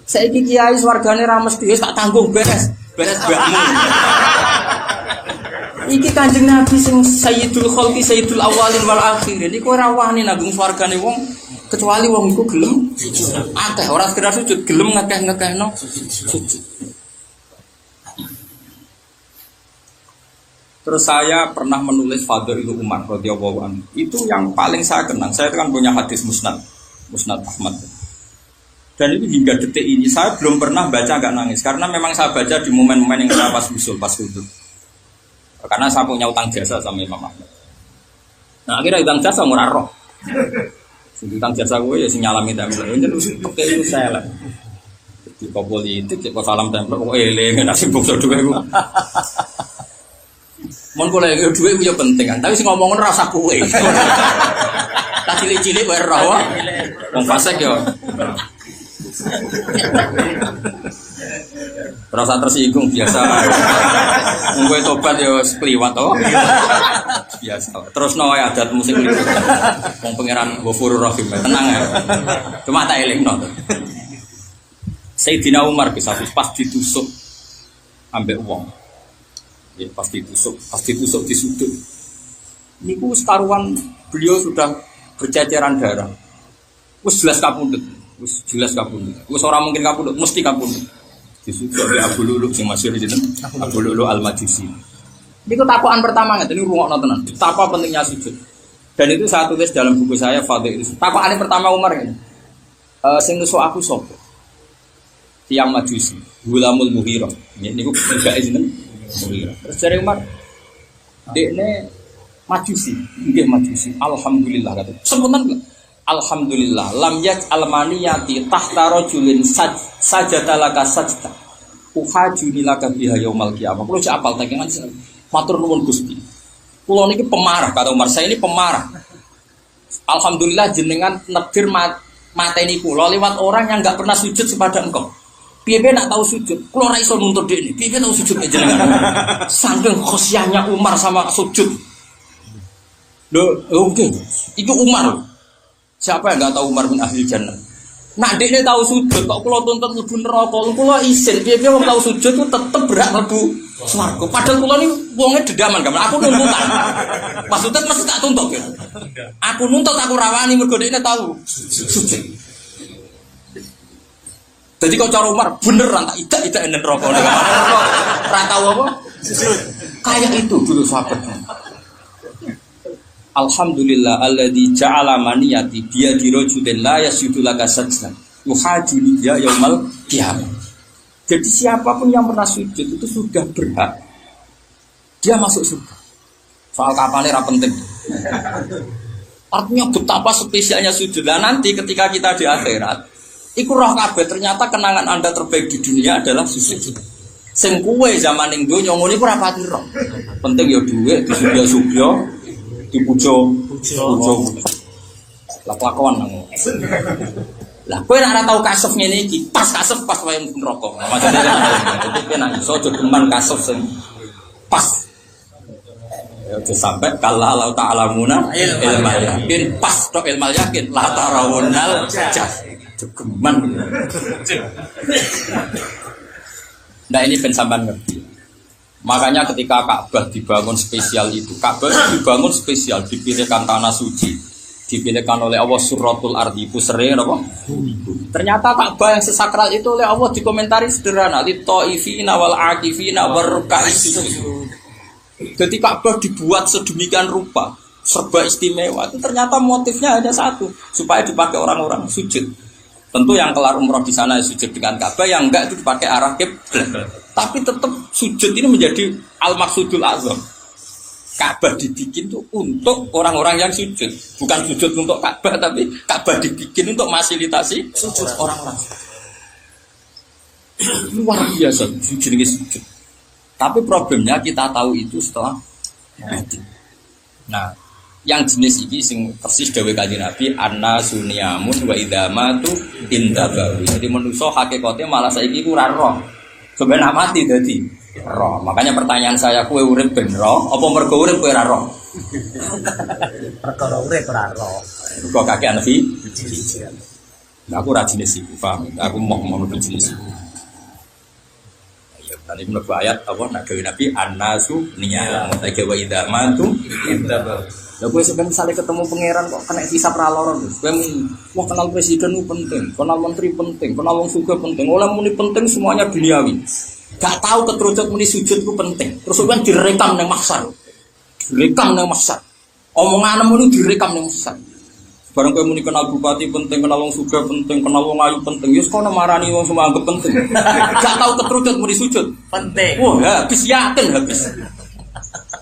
Saiki kiai swargane ra mesti wis tak tanggung beres bakmu. Iki Kanjeng Nabi sing Sayyidul Khalqi Sayyidul Awwalin wal Akhirin. Iku ora wani nanggung swargane wong kecuali wong iku gelem akeh ora sekedar sujud, gelem ngekeh-ngekehno sujud. Terus saya pernah menulis Fadhailul Umar radhiyallahu anhu. Itu yang paling saya kenang. Saya kan punya hadis Musnad Ahmad. Dan itu hingga detik ini saya belum pernah baca enggak nangis karena memang saya baca di momen-momen yang saya pas usul, pas wudhu. Karena saya punya utang jasa sama Imam Ahmad. Nah akhirnya utang jasa murah roh. Utang jasa gue ya sing nyalami tempel. Ini pakai itu saya lah. Di politik, di salam tempel. Oh eling nasib bokso dua gue. Mon boleh dua gue penting kan. Tapi sih ngomongin rasa kue. Tak cilik-cilik gue rawa. Wong fasek ya. Rasa tersinggung biasa. Gue tobat ya sekeliwat toh. Biasa. Terus no adat musik itu. Wong pangeran Ghafurur Rahim. Tenang ya. Cuma tak eling no. Sayyidina Umar kisah pas ditusuk ambek wong. Ya pas ditusuk di sudut. Niku sekaruan beliau sudah berceceran darah. Wis jelas kapundhut. Wis ora mungkin kapundhut, mesti kapundhut. Disudut oleh Abu Lu'lu' sing masyhur itu Abu Lu'lu' Al-Majusi. Niku takokan pertama ngeten niku rungokno tenan. Betapa pentingnya sujud. Dan itu saya tulis dalam buku saya Fadhail. Takokane pertama Umar ini. Sing nusuk aku sapa? Tiang Majusi, Gulamul Mughirah. Niku enggak izin Mughirah. Terus jare Umar, dekne Majusi, nggih Majusi. Alhamdulillah kata. Sebenarnya alhamdulillah lam yaj'al maniyati tahta rajulin sajatalaka sajda uhajuni laka biha yaumal qiyamah. Kulo cek apal tekengan matur nuwun Gusti. Kulo niki pemarah kata Umar, saya ini pemarah. Alhamdulillah jenengan nekdir mateni kula lewat orang yang enggak pernah sujud kepada engkau. Piye nak tahu sujud? Kula ora iso nuntut dekne. Piye tahu sujud jenengan? Saking khosyahnya Umar sama sujud. Oke. Itu Umar. Siapa yang enggak tahu Umar bin Ahli Jannah? Nak dekne tahu sujud kok kula tuntut mlebu neraka. Kula isin piye wong tahu sujud ku tetep berak mlebu swarga. Padahal kula ni wonge dedaman gampang. Aku nuntutan. Maksudnya mesti tak tuntut ya. Aku nuntut aku rawani mergo dekne tahu sujud. Jadi kau cara Umar beneran tak idak enen neraka. Ora tahu apa? Sujud. Kayak itu dulu sahabat. Alhamdulillah alladzi ja'ala maniyati biya dirajulin la yasjudu laka sajdan yuhajuni ya yaumal qiyamah. Jadi siapapun yang pernah sujud itu sudah berhak dia masuk surga. Soal kapannya ra penting. Artinya betapa spesialnya sujud. Lah nanti ketika kita di akhirat, iku roh kabeh ternyata kenangan Anda terbaik di dunia adalah sujud. Sing kuwe zaman ning donya ngono iku ora pati roh. Penting ya dhuwit disubya-subya dipujo lakon nang. Lah kowe nek ora tau kasuf ngene iki, pas kasuf pas wae neraka. Macane dadi nang iso aja geman kasuf sing pas. Ya aja sampai kala Allah ta'alamuna ilmal yakin pas tok ilmal yakin la tarawunal jas. Geman. Nah ini ben sampean ngerti. Makanya ketika Ka'bah dibangun spesial itu, Ka'bah dibangun spesial, dipilihkan tanah suci, dipilihkan oleh Allah suratul ardi pusere apa? Ternyata Ka'bah yang sesakral itu oleh Allah dikomentari sederhana, li taifina wal akifina warka'is. Jadi Ka'bah dibuat sedemikian rupa, serba istimewa. Itu ternyata motifnya hanya satu, supaya dipakai orang-orang sujud. Tentu yang kelar umroh di sana sujud dengan Ka'bah, yang enggak itu dipakai arah kiblat. Tapi tetap sujud ini menjadi al-maksudul azam. Ka'bah dibikin itu untuk orang-orang yang sujud, bukan sujud untuk Ka'bah, tapi Ka'bah dibikin untuk fasilitasi sujud orang-orang. Luar biasa sujud ini sujud. Tapi problemnya kita tahu itu setelah mati. Nah, yang jenis ini sing persis dawuh Kanjeng Nabi anna sunyamun wa idamatu indabawi. Jadi manusa hakikate malah saiki ku ora roh. Sebenarnya mati dadi roh. Makanya pertanyaan saya, kowe urip ben roh apa mergo urip kowe ora roh? Perkara urip ora roh. Kok kakean fi? Nah, aku ora jenis iki, paham? Aku mau jenis iki. Ya, tadi mlebu ayat apa nak gawe Nabi annasu niyamun wa idamatu indabawi. Lah kowe sampeyan misale ketemu pangeran kok kena hisab ra loro terus. Kowe wah kenal presiden itu penting, kenal menteri penting, kenal wong sugih penting. Oleh muni penting semuanya duniawi. Gak tahu keterucut muni sujud itu penting. Terus sampeyan direkam nang mahsyar. Direkam nang mahsyar. Omongane muni direkam nang mahsyar. Bareng kowe muni kenal bupati penting, kenal wong sugih penting, kenal wong ayu penting. Ya kono marani wong semua anggap penting. Gak tahu keterucut muni sujud Penting. Wah, habis yakin habis.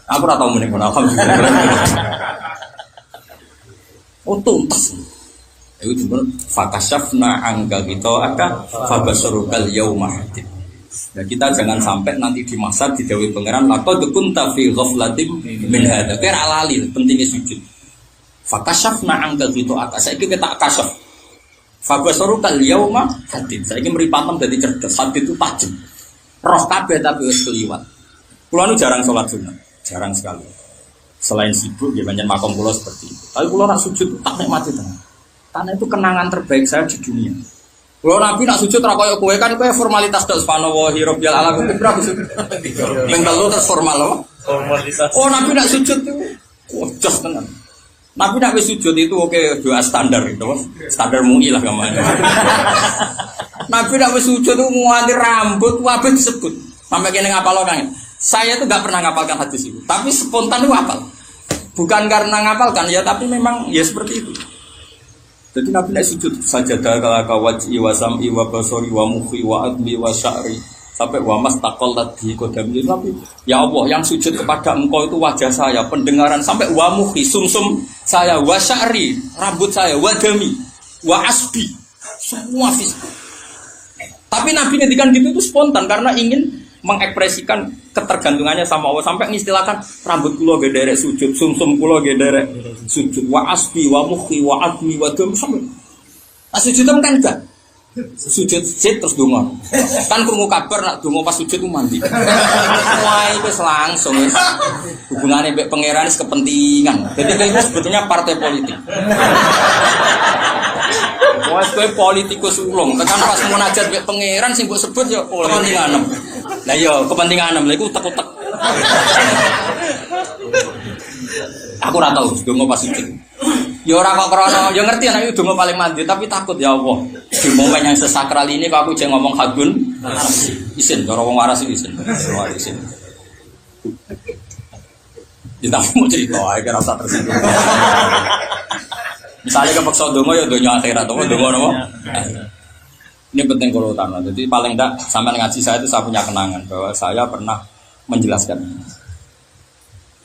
Aku ora tau muni ngono alhamdulillah. Oh tuntas. Itu cuma fakashafna angka kita akan fabasurukal yauma hadid. Nah kita jangan sampai nanti di masa didhawuhi pangeran laqad kunta fi ghaflatin min hadza. Kira lali pentingnya sujud. Fakashafna angka kita akan saiki kita kasyaf. Fabasurukal yauma hadid. Saiki mripatem dadi cerdas. Hadid itu tajam. Roh kabeh tapi wis kliwat. Kulo nu jarang salat sunat. Jarang sekali. Selain sibuk, ya banyak makom pulau seperti itu. Tapi pulau nak sujud tak nikmati tenang. Karena itu kenangan terbaik saya di dunia. Pulau Nabi nak sujud rakoyo kue kan kue formalitas dak subhanallahi rabbil alamin berapa sujud? Mengkalu terus formal loh. Formalitas. Oh Nabi nak sujud itu, just tenang. Nabi nak sujud itu oke doa standar itu, standar MUI lah gamanya. Nabi nak sujud itu muati rambut wabah disebut. Sampai kene ngapal kan? Saya tuh gak pernah ngapalkan hadis itu, tapi spontan itu hafal. Bukan karena ngapalkan ya, tapi memang ya seperti itu. Jadi Nabi nak sujud sajadah kalaka wajhi wa sam'i wa basari wa mukhi wa adli wa sya'ri sampai wa mastaqallat bi qadami. Nabi, ya Allah yang sujud kepada engkau itu wajah saya, pendengaran sampai wa mukhi sumsum saya, wa sya'ri rambut saya, wa dami wa asbi semua fisik. Tapi Nabi ngedikan gitu itu spontan karena ingin mengekspresikan ketergantungannya sama Allah sampai mengistilahkan rambut kula ge derek sujud, sumsum kula ge derek sujud, wa asbi wa mukhi wa admi wa dam sampai. Sujud kan enggak. Sujud sit terus donga. Kan krungu kabar nak donga pas sujud ku mandi. Wah, itu langsung wis. Hubungane mbek pangeran wis kepentingan. Jadi itu sebetulnya partai politik. Wah, kowe politikus ulung, tekan pas munajat mbek pangeran sing mbok sebut ya kepentingan. Lah iya, kepentingan lha iku utek-utek. Aku ora tau donga pas sujud. Ya ora kok krana, ya ngerti anak itu donga paling mandi, tapi takut ya Allah. Di momen yang sesakral ini kok aku jeng ngomong hadun isin, cara wong waras isin. Isin. Kita mau cerita ae kira usah tersinggung. Misalnya kepeksa donga ya donya akhirat, donga napa? Ini penting kalau utama. Jadi paling enggak sampai ngaji saya itu saya punya kenangan bahwa saya pernah menjelaskan.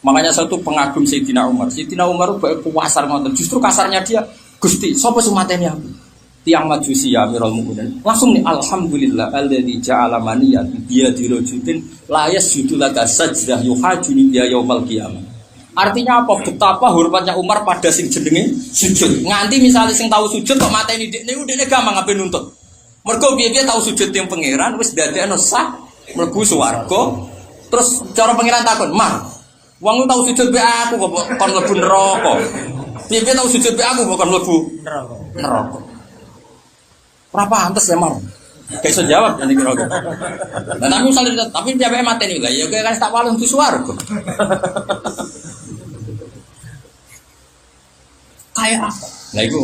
Makanya saya tuh pengagum Sayyidina Umar. Sayyidina Umar itu kasar ngoten. Justru kasarnya dia, Gusti, sapa sing mateni aku? Tiang majusi ya Amirul Mukminin. Langsung nih alhamdulillah alladzi ja'ala maniyat bi dirujudin la yasjudu laka sajdah yuhajuni bi yaumil qiyamah. Artinya apa? Betapa hormatnya Umar pada sing jenenge sujud. Nganti misalnya sing tahu sujud kok mateni dekne gampang ape nuntut. Mergo piye-piye tahu sujud yang pangeran wis dadekno sah mlebu swarga. Terus cara pangeran takon, "Mar, wong tau sujud be aku kok kon mlebu neraka. Piye tau sujud be aku kok kon mlebu neraka. Ora pantes ya, Mar. Gak iso jawab nanti kira-kira. Nah, tapi misalnya tapi piye mateni lah ya kan tak walung di swarga. Kayak apa? Nah itu.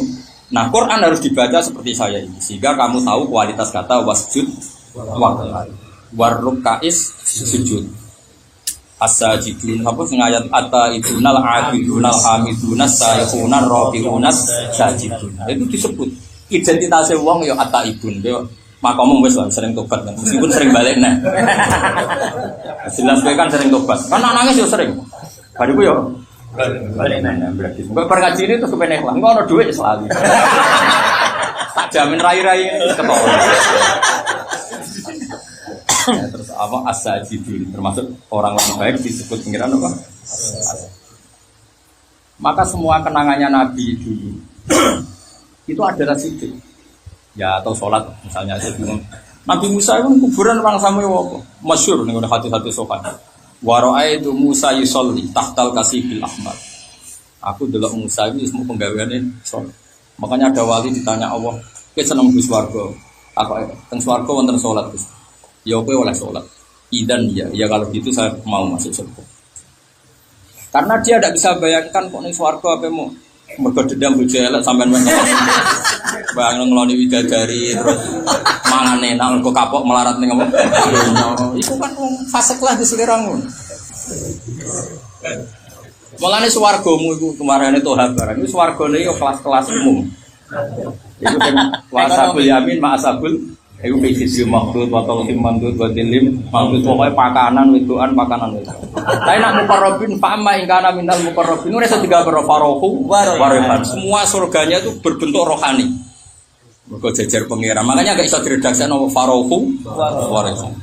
Nah, Quran harus dibaca seperti saya ini sehingga kamu tahu kualitas kata wasjud warrukais sujud. As-sajidun apa sing ayat at-taibunal abidunal hamidunas sayyidunar rabiunas sajidun. Itu disebut identitasnya wong ya at-taibun. Makamu wis sering tobat kan. Meskipun sering balik nah. Jelas kan sering tobat. Kan nangis yo sering. Bariku yo balik nah berarti. Mbok ngaji ini terus kepen ikhlas. Engko ono dhuwit selalu. Tak jamin rai-rai ketawa. Ya, terus apa as-sajidin termasuk orang baik disebut pengiran apa? Maka semua kenangannya Nabi dulu itu adalah sujud. Ya atau sholat misalnya Nabi Musa itu kuburan orang sama apa? Masyhur ning hati-hati sopan. Wa ra'aitu Musa yusolli tahtal kasibil ahmar. Aku delok Musa itu semua penggaweane sholat. Makanya ada wali ditanya Allah, "Kowe seneng Gus swarga?" Aku teng swarga wonten sholat Gus. Ya kowe oleh sholat. Idan ya kalau gitu saya mau masuk surga. Karena dia tidak bisa bayangkan kok ning swarga apa mau mergo dendam bojo elek sampean wis bayang ngloni widadari terus mangan enak kok kapok melarat ning apa. Iku kan fasik lah di seliramu. Mulane swargamu iku kemarane toha barang. Iku swargane yo kelas-kelas umum. Iku sing wasabul yamin ma'asabul iku fisisi maksud watol himandud wadilim maksud pokoknya pakanan wedoan pakanan wedoan. Tapi nak mukarrabin fa'amma ingkana minal mukarrabin itu rasa tiga berofarohu warehan. Semua surganya itu berbentuk rohani. Mereka jajar pengira. Makanya gak bisa diredaksi nama farohu warehan.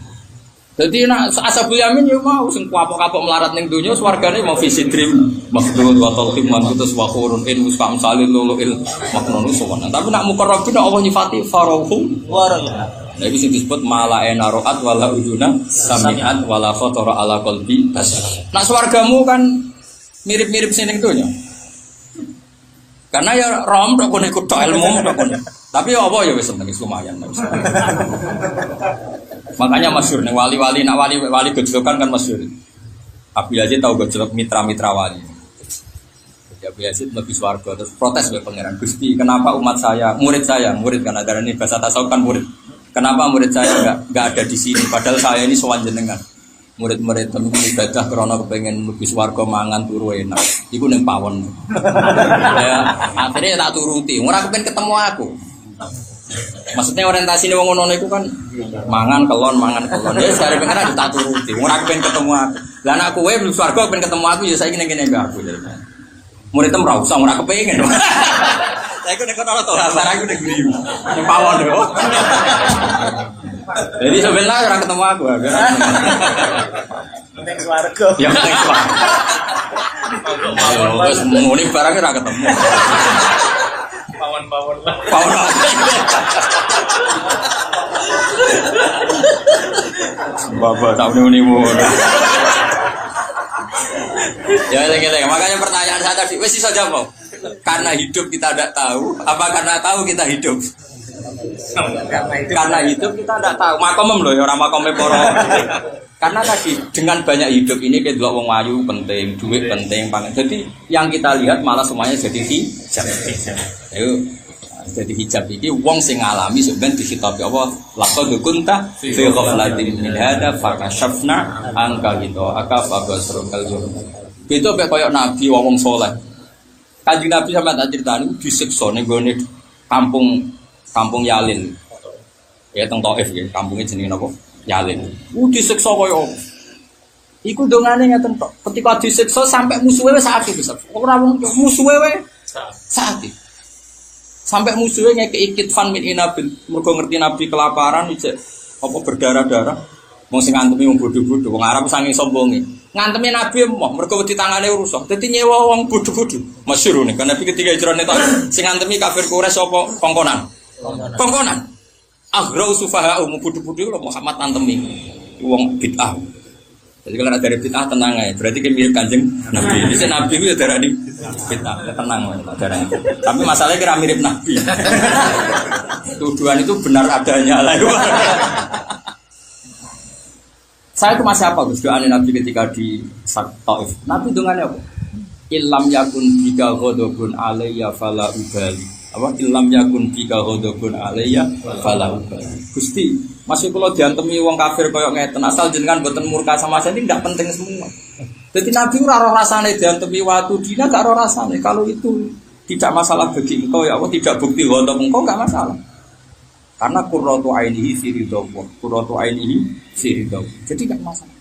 Jadi nak asabul yamin ya mau sing kapok-kapok melarat ning donya swargane mau fisidrim maksud watol himandud terus wakhurun in muskam salil luluil maknun suwana. Tapi nak mukarrabin Allah nyifati farohu warehan. Nah itu disebut mala'ena ro'at wala uduna sami'at wala khotara ala qalbi basar. Nah swargamu kan mirip-mirip sini donya. Karena ya rom tok kono ikut ilmu tok kono. Tapi apa ya wis seneng lumayan. Makanya masyhur ning wali-wali nak wali gejolokan kan masyhur. Abu Yazid tahu gejolok mitra-mitra wali. Abu Yazid lebih swarga terus protes oleh pangeran Gusti, kenapa umat saya, murid kan ada ini bahasa tasawuf kan murid. Kenapa murid saya enggak ada di sini padahal saya ini sowan jenengan. Murid-murid temen ibadah krana kepengin mlebu swarga mangan turu enak. Iku ning pawon. Ya, akhirnya tak turuti. Ora kepen ketemu aku. Maksudnya orientasi wong ngono iku kan mangan kelon. Ya jare pengen tak turuti. Ora kepen ketemu aku. Lah anak kowe mlebu swarga kepen ketemu aku ya saiki ning kene aku. Murid tem ora usah ora kepengin. Saya nek kono to barang iku ning griya. Ning pawon lho. Jadi sebenarnya orang ketemu aku. Penting keluarga. Ya penting keluarga. Terus muni barangnya orang ketemu. Pawon-pawon lah. Pawon. Bapak tak muni-muni. Ya lagi-lagi. Makanya pertanyaan saya tadi, wes iso jawab. Karena hidup kita tidak tahu, apa karena tahu kita hidup? Karena hidup kita tidak tahu. Makomem loh, orang makomem poro. Karena tadi dengan banyak hidup ini kita lihat wong ayu penting, duit penting, pangan. Jadi yang kita lihat malah semuanya jadi hijab. Ayo, jadi hijab ini wong sing ngalami sebenarnya dihitabi Allah. Laqad kunta fi ghaflatin min hada fakashafna anka gitu. Akafa basrukal jurm. Itu kayak nabi wong soleh. Kanjeng Nabi sama tak ceritani disiksa ning gone kampung Yalin. Ya teng Thaif ya, kampungnya jenenge napa? Yalin. Disiksa koyo iku dongane ngeten tok. Ketika disiksa sampai musuhe wis sakit besar. Ora wong musuhe wis sakit. Sampai musuhe ngekeki kitfan min inabil. Mergo ngerti Nabi kelaparan ijek apa berdarah-darah. Wong sing ngantemi wong bodho-bodho, wong Arab saking sombonge. Ngantemi Nabi emoh, mergo wedi tangane rusak. Dadi nyewa wong bodho-bodho. Masyhur nih, kan Nabi ketika hijrah tok sing ngantemi kafir Quraisy apa kongkonan. Kongkonan. Aghrau sufaha umum bodho-bodho lho Muhammad ngantemi. Wong bid'ah. Jadi kalau ada dari bid'ah tenang aja, berarti kan mirip Kanjeng Nabi. Jadi Nabi itu ya darah di bid'ah, tenang darahnya. Tapi masalahnya kira mirip Nabi. Tuduhan itu benar adanya lah. Saya itu masih apa Gus doanya Nabi ketika di Taif. Nabi dengannya apa? Illam yakun bika ghadabun alayya fala ubali. Apa? Illam yakun bika ghadabun alayya fala ubali. Gusti, masih kalau diantemi wong kafir koyo ngeten asal jenengan mboten murka sama saya ini tidak penting semua. Jadi Nabi ora ora rasane diantemi watu dina gak ora rasane. Kalau itu tidak masalah bagi engkau ya Allah, tidak bukti ghadab engkau enggak masalah. Karena qurratu ainihi fi ridha, qurratu ainihi fi ridha. Jadi enggak masalah.